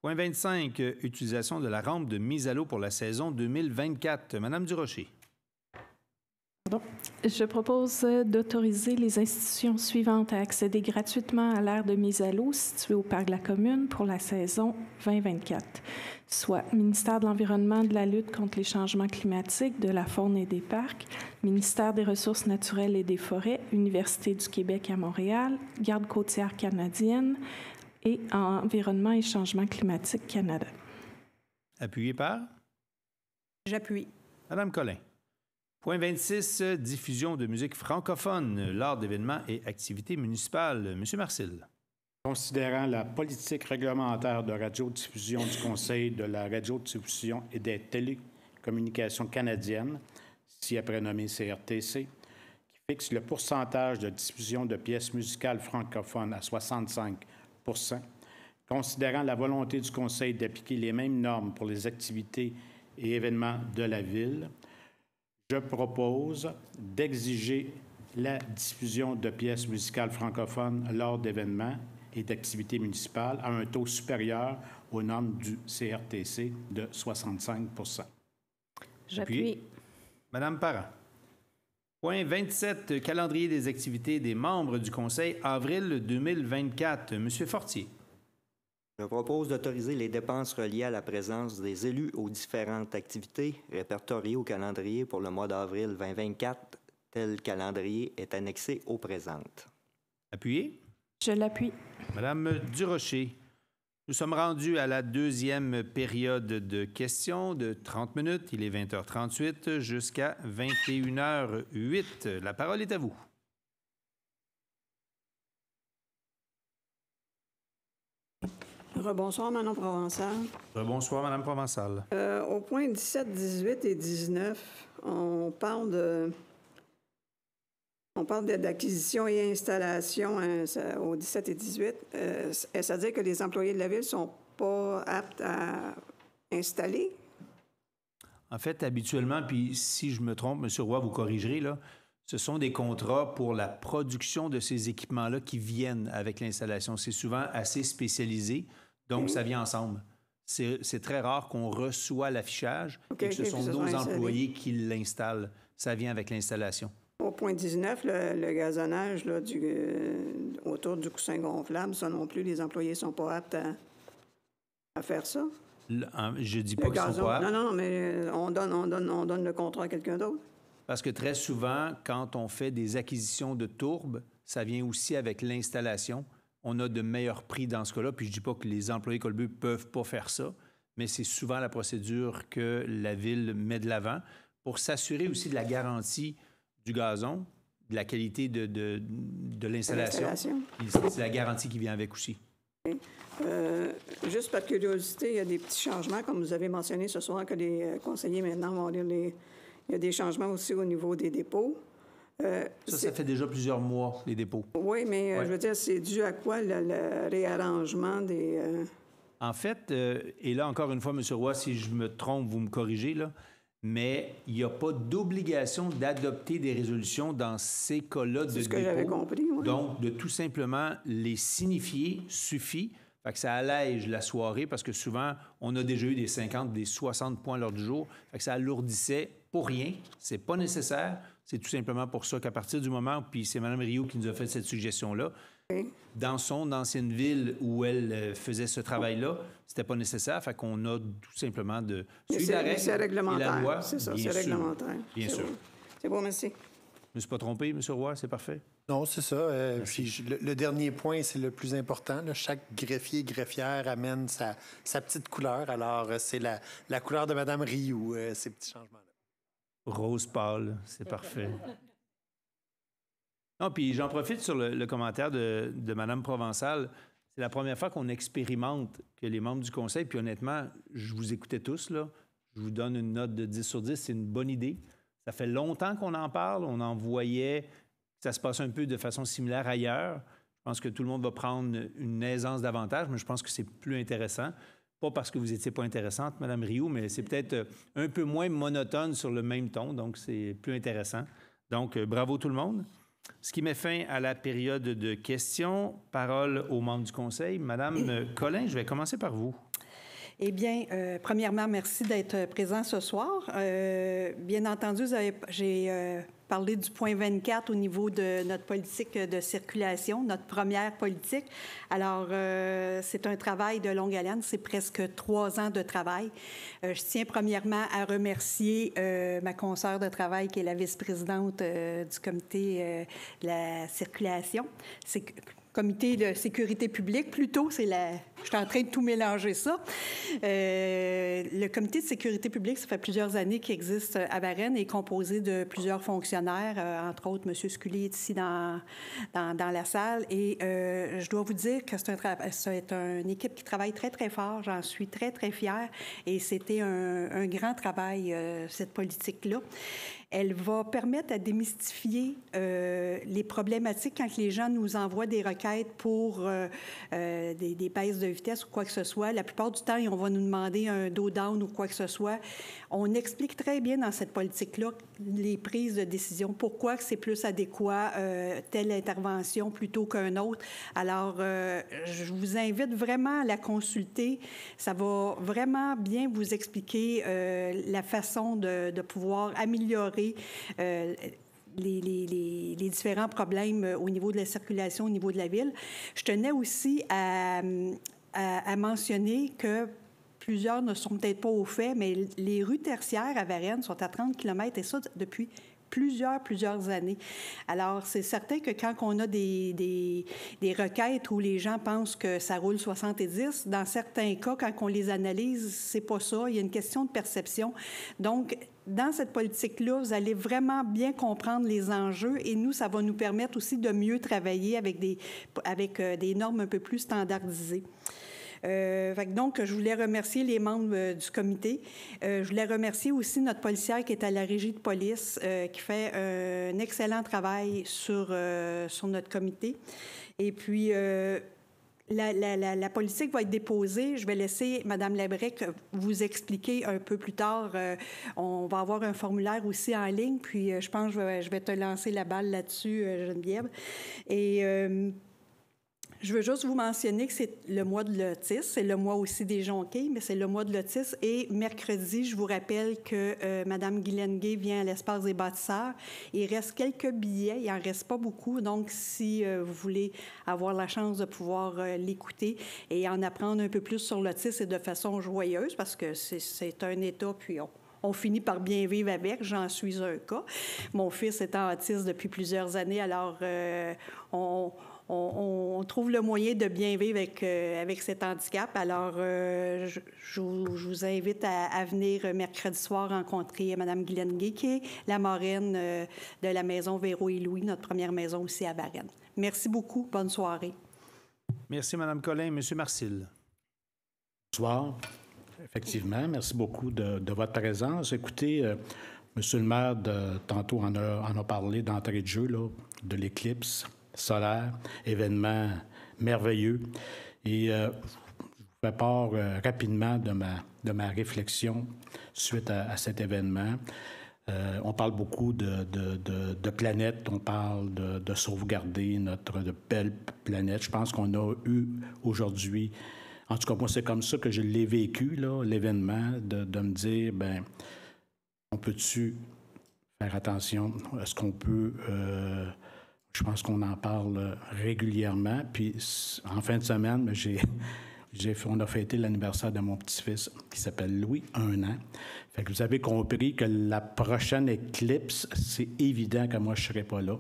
Point 25, utilisation de la rampe de mise à l'eau pour la saison 2024. Madame Durocher. Je propose d'autoriser les institutions suivantes à accéder gratuitement à l'aire de mise à l'eau située au Parc de la Commune pour la saison 2024, soit Ministère de l'Environnement, de la lutte contre les changements climatiques, de la faune et des parcs, Ministère des Ressources naturelles et des forêts, Université du Québec à Montréal, Garde côtière canadienne et Environnement et changements climatiques Canada. Appuyé par? J'appuie. Madame Collin. Point 26, diffusion de musique francophone lors d'événements et activités municipales. Monsieur Marcil. Considérant la politique réglementaire de radiodiffusion du Conseil de la radiodiffusion et des télécommunications canadiennes, ci-après nommé CRTC, qui fixe le pourcentage de diffusion de pièces musicales francophones à 65 %, considérant la volonté du Conseil d'appliquer les mêmes normes pour les activités et événements de la Ville, je propose d'exiger la diffusion de pièces musicales francophones lors d'événements et d'activités municipales à un taux supérieur aux normes du CRTC de 65 %. J'appuie. Madame Parent. Point 27, calendrier des activités des membres du Conseil, avril 2024. Monsieur Fortier. Je propose d'autoriser les dépenses reliées à la présence des élus aux différentes activités répertoriées au calendrier pour le mois d'avril 2024. Tel calendrier est annexé au présent. Appuyé. Je l'appuie. Madame Durocher. Nous sommes rendus à la deuxième période de questions de 30 minutes. Il est 20h38 jusqu'à 21h08. La parole est à vous. Rebonsoir, Madame Provençal. Bonsoir, Madame Provençal. Au point 17, 18 et 19, on parle d'acquisition et installation au 17 et 18. C'est-à-dire que les employés de la Ville ne sont pas aptes à installer? En fait, habituellement, puis si je me trompe, M. Roy, vous corrigerez, là, ce sont des contrats pour la production de ces équipements-là qui viennent avec l'installation. C'est souvent assez spécialisé, donc ça vient ensemble. C'est très rare qu'on reçoit l'affichage et que ce sont nos employés qui l'installent. Ça vient avec l'installation. Au point 19, le gazonnage là, autour du coussin gonflable, ça non plus, les employés ne sont pas aptes à faire ça. Je dis pas qu'ils sont pas aptes. Non, mais on donne le contrat à quelqu'un d'autre. Parce que très souvent, quand on fait des acquisitions de tourbes, ça vient aussi avec l'installation. On a de meilleurs prix dans ce cas-là. Puis je dis pas que les employés Colbert ne peuvent pas faire ça, mais c'est souvent la procédure que la Ville met de l'avant pour s'assurer aussi de la garantie du gazon, de la qualité de l'installation. C'est la garantie qui vient avec aussi. Okay. Juste par curiosité, il y a des petits changements, comme vous avez mentionné ce soir, que les conseillers maintenant vont lire il y a des changements aussi au niveau des dépôts. Ça fait déjà plusieurs mois, les dépôts. Oui, mais je veux dire, c'est dû à quoi le réarrangement des... En fait, et là, encore une fois, M. Roy, si je me trompe, vous me corrigez, là, mais il n'y a pas d'obligation d'adopter des résolutions dans ces cas-là de dépôt. C'est ce que j'avais compris, oui. Donc, de tout simplement les signifier suffit. Fait que ça allège la soirée parce que souvent, on a déjà eu des 50, des 60 points lors du jour. Fait que ça alourdissait pour rien. C'est pas nécessaire. C'est tout simplement pour ça qu'à partir du moment, puis c'est Mme Rioux qui nous a fait cette suggestion-là, dans son ancienne ville où elle faisait ce travail-là, c'était pas nécessaire. Fait qu'on a tout simplement de suivre la règle c'est réglementaire. et la loi. C'est ça, bien c'est sûr. réglementaire. Bien sûr. C'est bon, merci. Je ne me suis pas trompé, M. Roy, c'est parfait. Non, c'est ça. Puis le dernier point, c'est le plus important. Là. Chaque greffier, greffière amène sa petite couleur. Alors, c'est la couleur de Mme Rioux, ces petits changements-là. Rose pâle, c'est parfait. Non, puis j'en profite sur le commentaire de Mme Provençal. C'est la première fois qu'on expérimente que les membres du Conseil, puis honnêtement, je vous écoutais tous, là. Je vous donne une note de 10 sur 10. C'est une bonne idée. Ça fait longtemps qu'on en parle. On en voyait que ça se passe un peu de façon similaire ailleurs. Je pense que tout le monde va prendre une aisance davantage, mais je pense que c'est plus intéressant. Pas parce que vous n'étiez pas intéressante, Mme Rioux, mais c'est peut-être un peu moins monotone sur le même ton, donc c'est plus intéressant. Donc, bravo tout le monde. Ce qui met fin à la période de questions. Parole aux membres du Conseil. Madame Collin, je vais commencer par vous. Eh bien, premièrement, merci d'être présent ce soir. Bien entendu, j'ai parlé du point 24 au niveau de notre politique de circulation, notre première politique. Alors, c'est un travail de longue haleine, c'est presque 3 ans de travail. Je tiens premièrement à remercier ma consoeur de travail, qui est la vice-présidente du comité de la circulation. C'est comité de sécurité publique, plutôt, je suis en train de tout mélanger ça. Le comité de sécurité publique, ça fait plusieurs années qu'il existe à Varennes et est composé de plusieurs fonctionnaires, entre autres, M. Scully est ici dans la salle. Et je dois vous dire que c'est une équipe qui travaille très, très fort. J'en suis très, très fière. Et c'était un grand travail, cette politique-là. Elle va permettre à démystifier les problématiques quand les gens nous envoient des requêtes pour des baisses de vitesse ou quoi que ce soit. La plupart du temps, on va nous demander un dos down ou quoi que ce soit. On explique très bien dans cette politique-là les prises de décision, pourquoi c'est plus adéquat telle intervention plutôt qu'un autre. Alors, je vous invite vraiment à la consulter. Ça va vraiment bien vous expliquer la façon de pouvoir améliorer les différents problèmes au niveau de la circulation, au niveau de la ville. Je tenais aussi à mentionner que plusieurs ne sont peut-être pas au fait, mais les rues tertiaires à Varennes sont à 30 km et ça depuis plusieurs années. Alors, c'est certain que quand on a des requêtes où les gens pensent que ça roule 70, dans certains cas, quand on les analyse, c'est pas ça. Il y a une question de perception. Donc, dans cette politique-là, vous allez vraiment bien comprendre les enjeux et nous, ça va nous permettre aussi de mieux travailler avec des normes un peu plus standardisées. Donc, je voulais remercier les membres du comité. Je voulais remercier aussi notre policière qui est à la régie de police, qui fait un excellent travail sur notre comité. Et puis, la politique va être déposée. Je vais laisser Mme Labrec vous expliquer un peu plus tard. On va avoir un formulaire aussi en ligne, puis je pense que je vais te lancer la balle là-dessus, Geneviève. Et je veux juste vous mentionner que c'est le mois de l'autisme, c'est le mois aussi des jonquilles, mais c'est le mois de l'autisme. Et mercredi, je vous rappelle que Mme Guylaine Gay vient à l'Espace des bâtisseurs. Il reste quelques billets, il n'en reste pas beaucoup. Donc, si vous voulez avoir la chance de pouvoir l'écouter et en apprendre un peu plus sur l'autisme et de façon joyeuse, parce que c'est un état, puis on finit par bien vivre avec. J'en suis un cas. Mon fils étant autiste depuis plusieurs années, alors on trouve le moyen de bien vivre avec cet handicap. Alors, je vous invite à venir mercredi soir rencontrer Mme Guylaine Gay, qui est la marraine de la maison Véro et Louis, notre première maison aussi à Varennes. Merci beaucoup. Bonne soirée. Merci, Mme Collin. Monsieur Marcil. Bonsoir. Effectivement, merci beaucoup de votre présence. Écoutez, Monsieur le maire, tantôt, en a parlé d'entrée de jeu, là, de l'éclipse solaire, événement merveilleux. Et je vous fais part rapidement de ma réflexion suite à cet événement. On parle beaucoup de planète, on parle de sauvegarder notre belle planète. Je pense qu'on a eu aujourd'hui, en tout cas moi c'est comme ça que je l'ai vécu, là, l'événement, de me dire, ben on peut-tu faire attention? Est-ce qu'on peut... je pense qu'on en parle régulièrement. Puis, en fin de semaine, on a fêté l'anniversaire de mon petit-fils qui s'appelle Louis, 1 an. Fait que vous avez compris que la prochaine éclipse, c'est évident que moi, je ne serai pas là.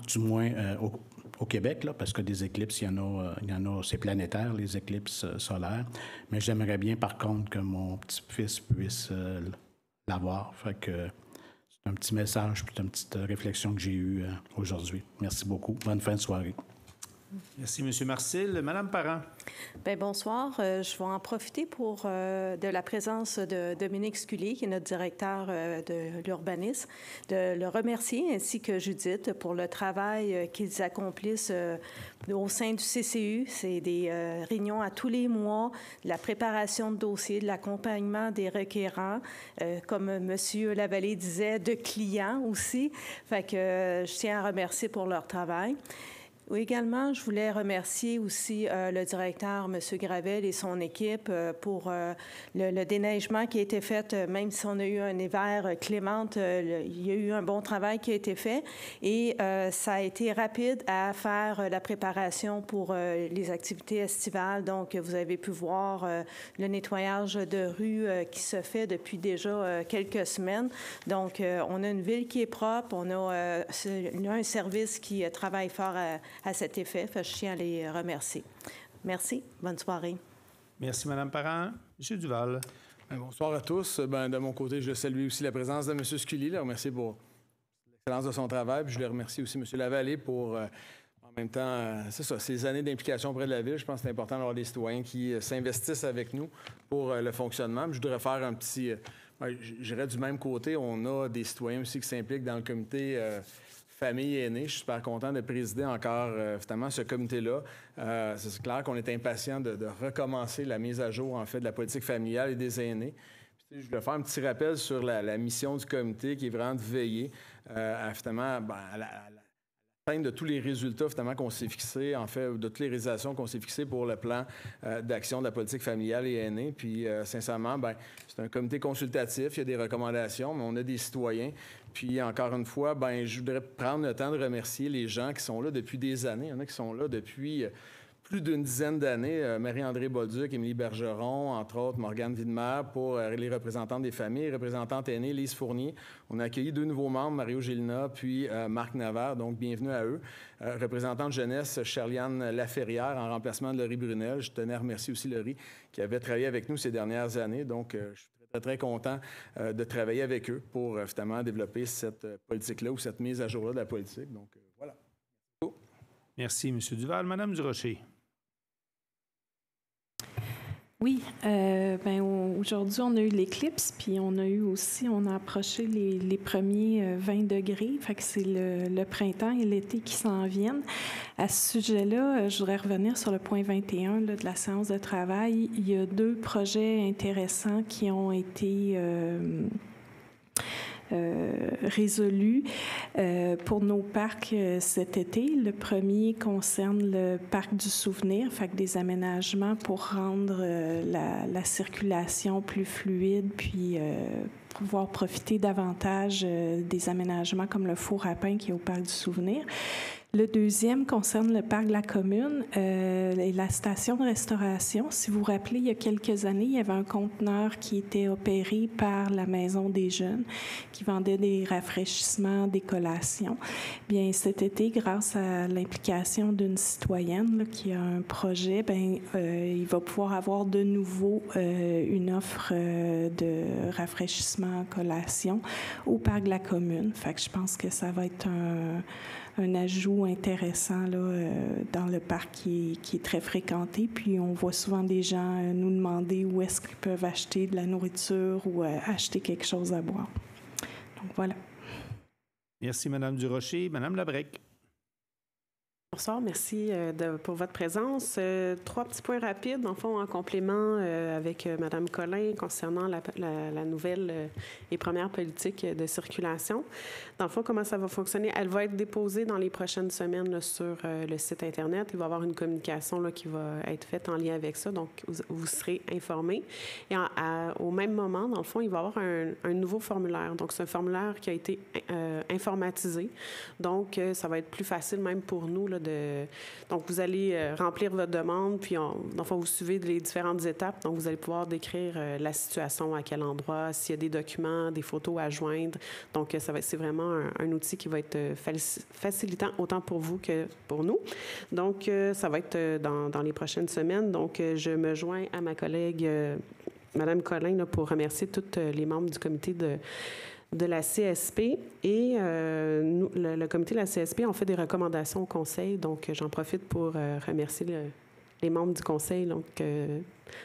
Du moins au Québec, là, parce que des éclipses, il y en a, c'est planétaire, les éclipses solaires. Mais j'aimerais bien, par contre, que mon petit-fils puisse l'avoir. Fait que c'est un petit message, puis une petite réflexion que j'ai eue aujourd'hui. Merci beaucoup. Bonne fin de soirée. Merci, M. Marcil. Madame Parent. Bien, bonsoir. Je vais en profiter de la présence de Dominique Scully, qui est notre directeur de l'urbanisme, de le remercier, ainsi que Judith, pour le travail qu'ils accomplissent au sein du CCU. C'est des réunions à tous les mois, de la préparation de dossiers, de l'accompagnement des requérants, comme M. Lavallée disait, de clients aussi. Fait que je tiens à remercier pour leur travail. Oui, également, je voulais remercier aussi le directeur, M. Gravel, et son équipe pour le déneigement qui a été fait. Même si on a eu un hiver clément, il y a eu un bon travail qui a été fait et ça a été rapide à faire la préparation pour les activités estivales. Donc, vous avez pu voir le nettoyage de rue qui se fait depuis déjà quelques semaines. Donc, on a une ville qui est propre, on a un service qui travaille fort à cet effet. Je tiens à les remercier. Merci. Bonne soirée. Merci, Mme Parent. M. Duval. Bonsoir à tous. De mon côté, je salue aussi la présence de M. Scully. Je le remercie pour l'excellence de son travail. Puis je le remercie aussi M. Lavallée pour, en même temps, c'est ça, ces années d'implication auprès de la Ville. Je pense que c'est important d'avoir des citoyens qui s'investissent avec nous pour le fonctionnement. Puis je voudrais faire un petit... je dirais du même côté, on a des citoyens aussi qui s'impliquent dans le comité famille et aînés. Je suis super content de présider encore finalement ce comité-là. C'est clair qu'on est impatient de recommencer la mise à jour en fait de la politique familiale et des aînés. Puis, je voulais faire un petit rappel sur la mission du comité qui est vraiment de veiller à finalement à l'atteinte de tous les résultats finalement qu'on s'est fixés, en fait, de toutes les réalisations qu'on s'est fixées pour le plan d'action de la politique familiale et aînée. Puis sincèrement, c'est un comité consultatif, il y a des recommandations, mais on a des citoyens. Puis, encore une fois, je voudrais prendre le temps de remercier les gens qui sont là depuis des années. Il y en a qui sont là depuis plus d'une dizaine d'années. Marie-André Bolduc, Émilie Bergeron, entre autres, Morgane Widmer, pour les représentantes des familles, représentantes aînées, Lise Fournier. On a accueilli 2 nouveaux membres, Mario Gélina, puis Marc Navarre, donc bienvenue à eux. Représentante jeunesse, Charliane Laferrière, en remplacement de Laurie Brunel. Je tenais à remercier aussi Laurie, qui avait travaillé avec nous ces dernières années. Donc, je suis très content de travailler avec eux pour finalement développer cette politique-là ou cette mise à jour-là de la politique. Donc, voilà. Merci, M. Duval. Mme Durocher. Oui, aujourd'hui, on a eu l'éclipse, puis on a approché les premiers 20 degrés, fait que c'est le printemps et l'été qui s'en viennent. À ce sujet-là, je voudrais revenir sur le point 21 de la séance de travail. Il y a 2 projets intéressants qui ont été résolus pour nos parcs cet été. Le premier concerne le parc du souvenir, fait que des aménagements pour rendre la circulation plus fluide, puis pouvoir profiter davantage des aménagements comme le four à pain qui est au parc du souvenir. Le deuxième concerne le parc de la commune et la station de restauration. Si vous vous rappelez, il y a quelques années, il y avait un conteneur qui était opéré par la Maison des jeunes qui vendait des rafraîchissements, des collations. Bien, cet été, grâce à l'implication d'une citoyenne là, qui a un projet, il va pouvoir avoir de nouveau une offre de rafraîchissement, collation au parc de la commune. Fait que je pense que ça va être un ajout intéressant là, dans le parc qui est très fréquenté. Puis on voit souvent des gens nous demander où est-ce qu'ils peuvent acheter de la nourriture ou acheter quelque chose à boire. Donc voilà. Merci, Mme Durocher. Mme Labrec. Bonsoir, merci pour votre présence. 3 petits points rapides, dans le fond, en complément avec Mme Collin concernant la nouvelle et première politique de circulation. Dans le fond, comment ça va fonctionner? Elle va être déposée dans les prochaines semaines là, sur le site Internet. Il va y avoir une communication là, qui va être faite en lien avec ça, donc vous serez informés. Et au même moment, dans le fond, il va y avoir un nouveau formulaire. Donc, c'est un formulaire qui a été informatisé. Donc, ça va être plus facile même pour nous là, donc, vous allez remplir votre demande, puis vous suivez les différentes étapes. Donc, vous allez pouvoir décrire la situation, à quel endroit, s'il y a des documents, des photos à joindre. Donc, c'est vraiment un outil qui va être facilitant autant pour vous que pour nous. Donc, ça va être dans les prochaines semaines. Donc, je me joins à ma collègue Mme Collin là, pour remercier tous les membres du comité de la CSP et le comité de la CSP on fait des recommandations au conseil, donc j'en profite pour remercier les membres du conseil donc,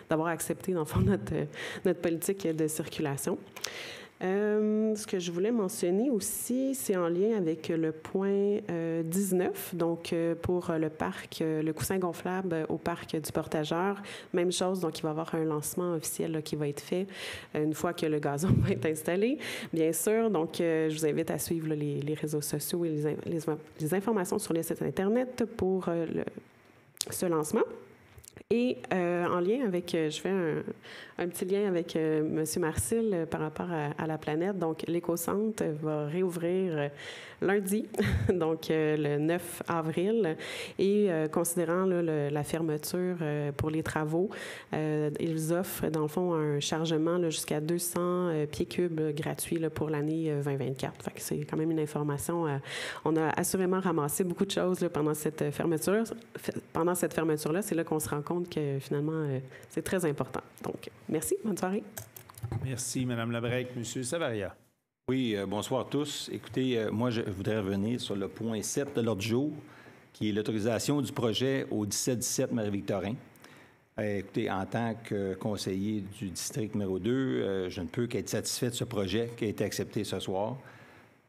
d'avoir accepté dans le fond notre politique de circulation. Ce que je voulais mentionner aussi, c'est en lien avec le point 19, donc pour le parc, le coussin gonflable au parc du Portageur. Même chose, donc il va y avoir un lancement officiel là, qui va être fait une fois que le gazon va être installé, bien sûr. Donc, je vous invite à suivre là, les réseaux sociaux et les informations sur les sites Internet pour ce lancement. Et en lien avec, je fais un petit lien avec M. Marcil par rapport à la planète. Donc, l'éco-centre va réouvrir lundi, donc le 9 avril. Et considérant là, la fermeture pour les travaux, ils offrent, dans le fond, un chargement là, jusqu'à 200 pieds cubes gratuits là, pour l'année 2024. Fait que c'est quand même une information. On a assurément ramassé beaucoup de choses là, pendant cette fermeture. Pendant cette fermeture-là, c'est là qu'on se rend compte que finalement, c'est très important. Donc, merci. Bonne soirée. Merci, Mme Labrec. Monsieur Savaria. Oui, bonsoir à tous. Écoutez, moi, je voudrais revenir sur le point 7 de l'ordre du jour, qui est l'autorisation du projet au 1717 Marie-Victorin. Écoutez, en tant que conseiller du district numéro 2, je ne peux qu'être satisfait de ce projet qui a été accepté ce soir.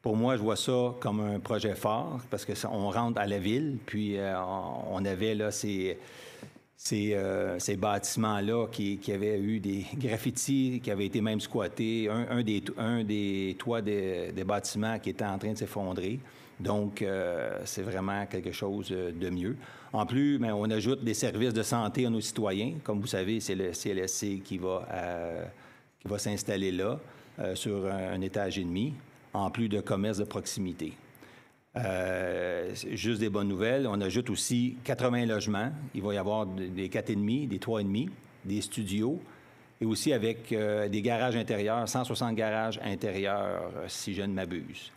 Pour moi, je vois ça comme un projet fort parce qu'on rentre à la ville, puis on avait là ces bâtiments-là qui avaient eu des graffitis, qui avaient été même squattés, un des toits des bâtiments qui était en train de s'effondrer. Donc, c'est vraiment quelque chose de mieux. En plus, bien, on ajoute des services de santé à nos citoyens. Comme vous savez, c'est le CLSC qui va s'installer là, sur un étage et demi, en plus de commerce de proximité. Juste des bonnes nouvelles. On ajoute aussi 80 logements. Il va y avoir des 4,5, des 3,5, des studios et aussi avec des garages intérieurs, 160 garages intérieurs, si je ne m'abuse.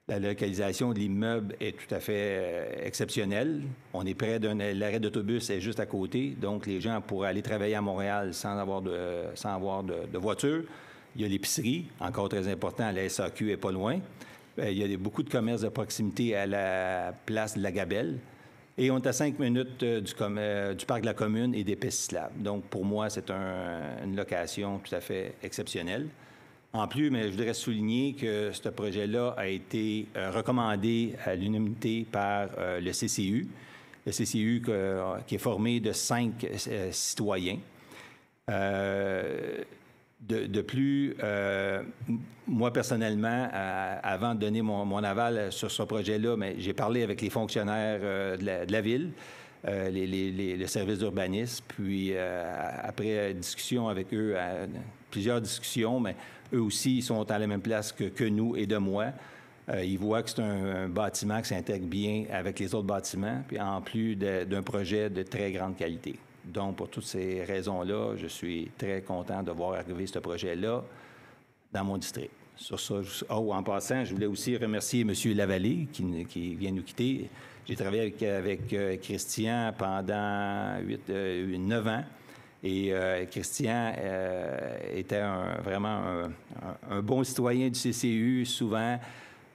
La localisation de l'immeuble est tout à fait exceptionnelle. On est près l'arrêt d'autobus est juste à côté, donc les gens pourraient aller travailler à Montréal sans avoir de voiture. Il y a l'épicerie, encore très important, la SAQ n'est pas loin. Il y a beaucoup de commerces de proximité à la place de la Gabelle. Et on est à 5 minutes du parc de la Commune et des Pistes-Slab. Donc, pour moi, c'est une location tout à fait exceptionnelle. En plus, mais je voudrais souligner que ce projet-là a été recommandé à l'unanimité par le CCU. Le CCU qui est formé de 5 citoyens. De plus, moi, personnellement, avant de donner mon aval sur ce projet-là, mais j'ai parlé avec les fonctionnaires de la ville, le service d'urbanisme, puis après discussion avec eux, plusieurs discussions, mais eux aussi, ils sont à la même place que nous et de moi. Ils voient que c'est un bâtiment qui s'intègre bien avec les autres bâtiments, puis en plus d'un projet de très grande qualité. Donc, pour toutes ces raisons-là, je suis très content de voir arriver ce projet-là dans mon district. Sur ça, en passant, je voulais aussi remercier M. Lavallée qui vient nous quitter. J'ai travaillé avec Christian pendant 9 ans. Et Christian était vraiment un bon citoyen du CCU. Souvent,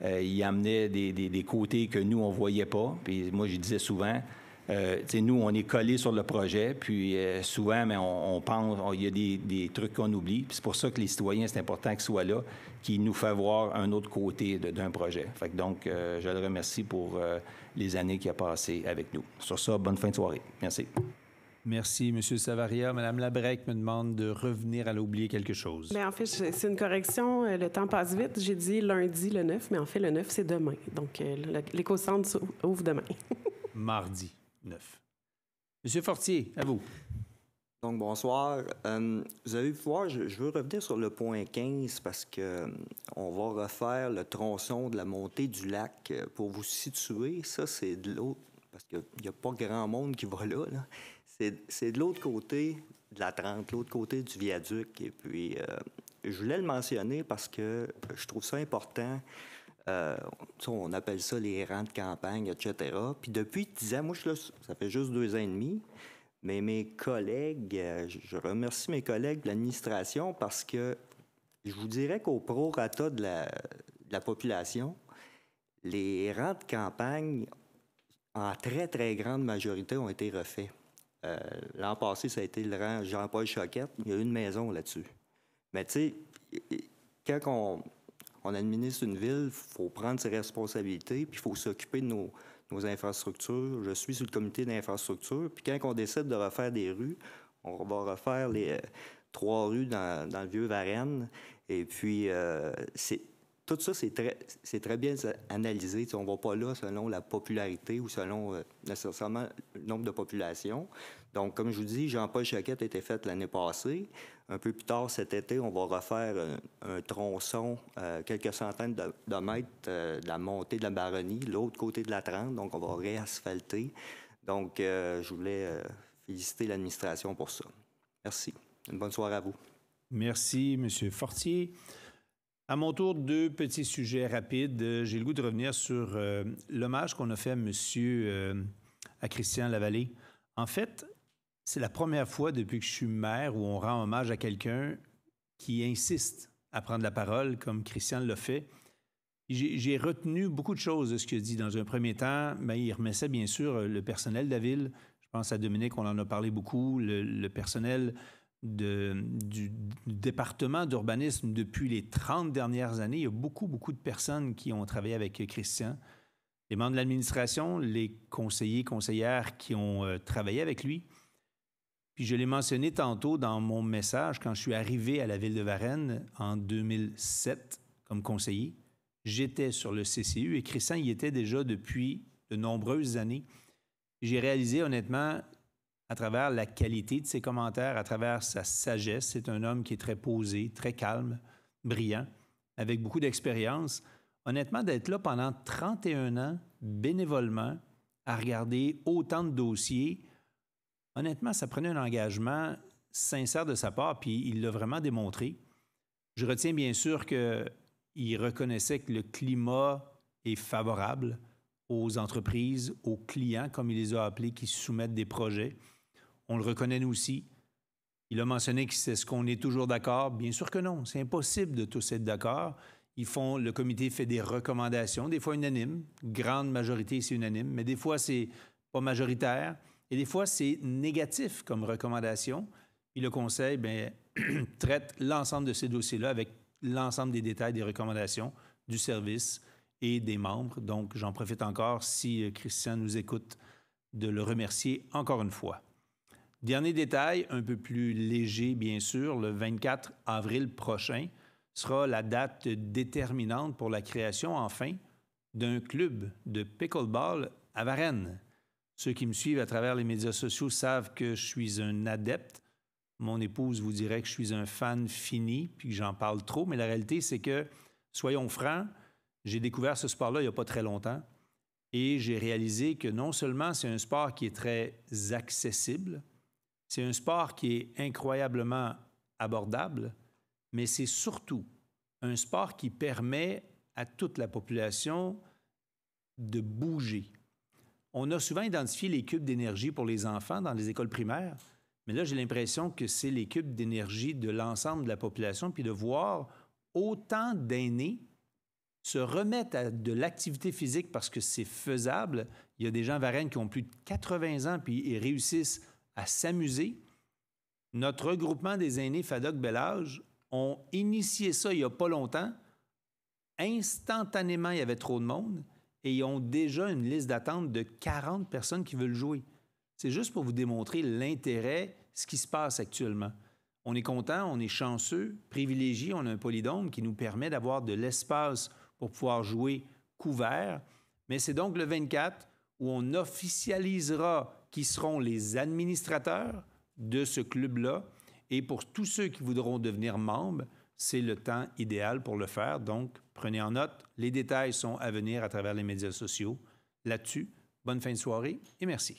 il amenait des côtés que nous, on ne voyait pas. Puis moi, je disais souvent, nous, on est collés sur le projet, puis souvent, mais on pense, il y a des trucs qu'on oublie. Puis c'est pour ça que les citoyens, c'est important qu'ils soient là, qu'ils nous fassent voir un autre côté d'un projet. Fait que donc, je le remercie pour les années qu'il a passées avec nous. Sur ça, bonne fin de soirée. Merci. Merci, M. Savaria. Mme Labrec me demande de revenir. Elle a oublié quelque chose. Bien, en fait, c'est une correction. Le temps passe vite. J'ai dit lundi, le 9, mais en fait, le 9, c'est demain. Donc, l'éco-centre ouvre demain. Mardi 9. M. Fortier, à vous. Donc, bonsoir. Vous avez pu voir, je veux revenir sur le point 15 parce qu'on va refaire le tronçon de la montée du lac. Pour vous situer, ça, c'est de l'autre, parce qu'il n'y a pas grand monde qui va là. C'est de l'autre côté de la 30, l'autre côté du viaduc. Et puis, je voulais le mentionner parce que je trouve ça important. On appelle ça les rangs de campagne, etc. Puis depuis 10 ans, moi, je suis là, ça fait juste 2 ans et demi, mais mes collègues, je remercie mes collègues de l'administration parce que je vous dirais qu'au prorata de la population, les rangs de campagne, en très, très grande majorité, ont été refaits. L'an passé, ça a été le rang Jean-Paul Choquette. Il y a une maison là-dessus. Mais tu sais, quand on administre une ville, il faut prendre ses responsabilités, puis il faut s'occuper de nos infrastructures. Je suis sur le comité d'infrastructure, puis quand on décide de refaire des rues, on va refaire les 3 rues dans le Vieux-Varennes. Et puis, tout ça, c'est très bien analysé. T'sais, on ne va pas là selon la popularité ou selon nécessairement le nombre de populations. Donc, comme je vous dis, Jean-Paul Choquette a été fait l'année passée. Un peu plus tard cet été, on va refaire un tronçon, quelques centaines de mètres de la montée de la Baronnie, l'autre côté de la 30. Donc, on va réasphalter. Donc, je voulais féliciter l'administration pour ça. Merci. Une bonne soirée à vous. Merci, M. Fortier. À mon tour, 2 petits sujets rapides. J'ai le goût de revenir sur l'hommage qu'on a fait à Christian Lavallée. En fait, c'est la première fois depuis que je suis maire où on rend hommage à quelqu'un qui insiste à prendre la parole, comme Christian l'a fait. J'ai retenu beaucoup de choses de ce qu'il a dit. Dans un premier temps, il remettait bien sûr le personnel de la ville. Je pense à Dominique, on en a parlé beaucoup, le personnel du département d'urbanisme depuis les 30 dernières années. Il y a beaucoup de personnes qui ont travaillé avec Christian. Les membres de l'administration, les conseillers, conseillères qui ont travaillé avec lui. Puis je l'ai mentionné tantôt dans mon message, quand je suis arrivé à la ville de Varennes en 2007 comme conseiller, j'étais sur le CCU et Christian y était déjà depuis de nombreuses années. J'ai réalisé honnêtement, à travers la qualité de ses commentaires, à travers sa sagesse, c'est un homme qui est très posé, très calme, brillant, avec beaucoup d'expérience. Honnêtement, d'être là pendant 31 ans, bénévolement, à regarder autant de dossiers, honnêtement, ça prenait un engagement sincère de sa part, puis il l'a vraiment démontré. Je retiens bien sûr qu'il reconnaissait que le climat est favorable aux entreprises, aux clients, comme il les a appelés, qui soumettent des projets. On le reconnaît nous aussi. Il a mentionné que c'est ce qu'on est toujours d'accord. Bien sûr que non, c'est impossible de tous être d'accord. Le comité fait des recommandations, des fois unanimes. Grande majorité, c'est unanime, mais des fois, c'est pas majoritaire. Et des fois, c'est négatif comme recommandation. Puis le conseil traite l'ensemble de ces dossiers-là avec l'ensemble des détails des recommandations du service et des membres. Donc, j'en profite encore, si Christian nous écoute, de le remercier encore une fois. Dernier détail, un peu plus léger, bien sûr, le 24 avril prochain sera la date déterminante pour la création, enfin, d'un club de pickleball à Varennes. Ceux qui me suivent à travers les médias sociaux savent que je suis un adepte. Mon épouse vous dirait que je suis un fan fini, puis que j'en parle trop, mais la réalité, c'est que, soyons francs, j'ai découvert ce sport-là il n'y a pas très longtemps et j'ai réalisé que non seulement c'est un sport qui est très accessible, c'est un sport qui est incroyablement abordable, mais c'est surtout un sport qui permet à toute la population de bouger. On a souvent identifié les cubes d'énergie pour les enfants dans les écoles primaires, mais là, j'ai l'impression que c'est les cubes d'énergie de l'ensemble de la population, puis de voir autant d'aînés se remettre à de l'activité physique parce que c'est faisable. Il y a des gens à Varennes qui ont plus de 80 ans, puis ils réussissent à s'amuser. Notre regroupement des aînés FADOC-Bel-Âge ont initié ça il n'y a pas longtemps. Instantanément, il y avait trop de monde et ils ont déjà une liste d'attente de 40 personnes qui veulent jouer. C'est juste pour vous démontrer l'intérêt, ce qui se passe actuellement. On est content, on est chanceux, privilégié, on a un polydôme qui nous permet d'avoir de l'espace pour pouvoir jouer couvert. Mais c'est donc le 24 où on officialisera qui seront les administrateurs de ce club-là. Et pour tous ceux qui voudront devenir membres, c'est le temps idéal pour le faire. Donc, prenez en note, les détails sont à venir à travers les médias sociaux. Là-dessus, bonne fin de soirée et merci.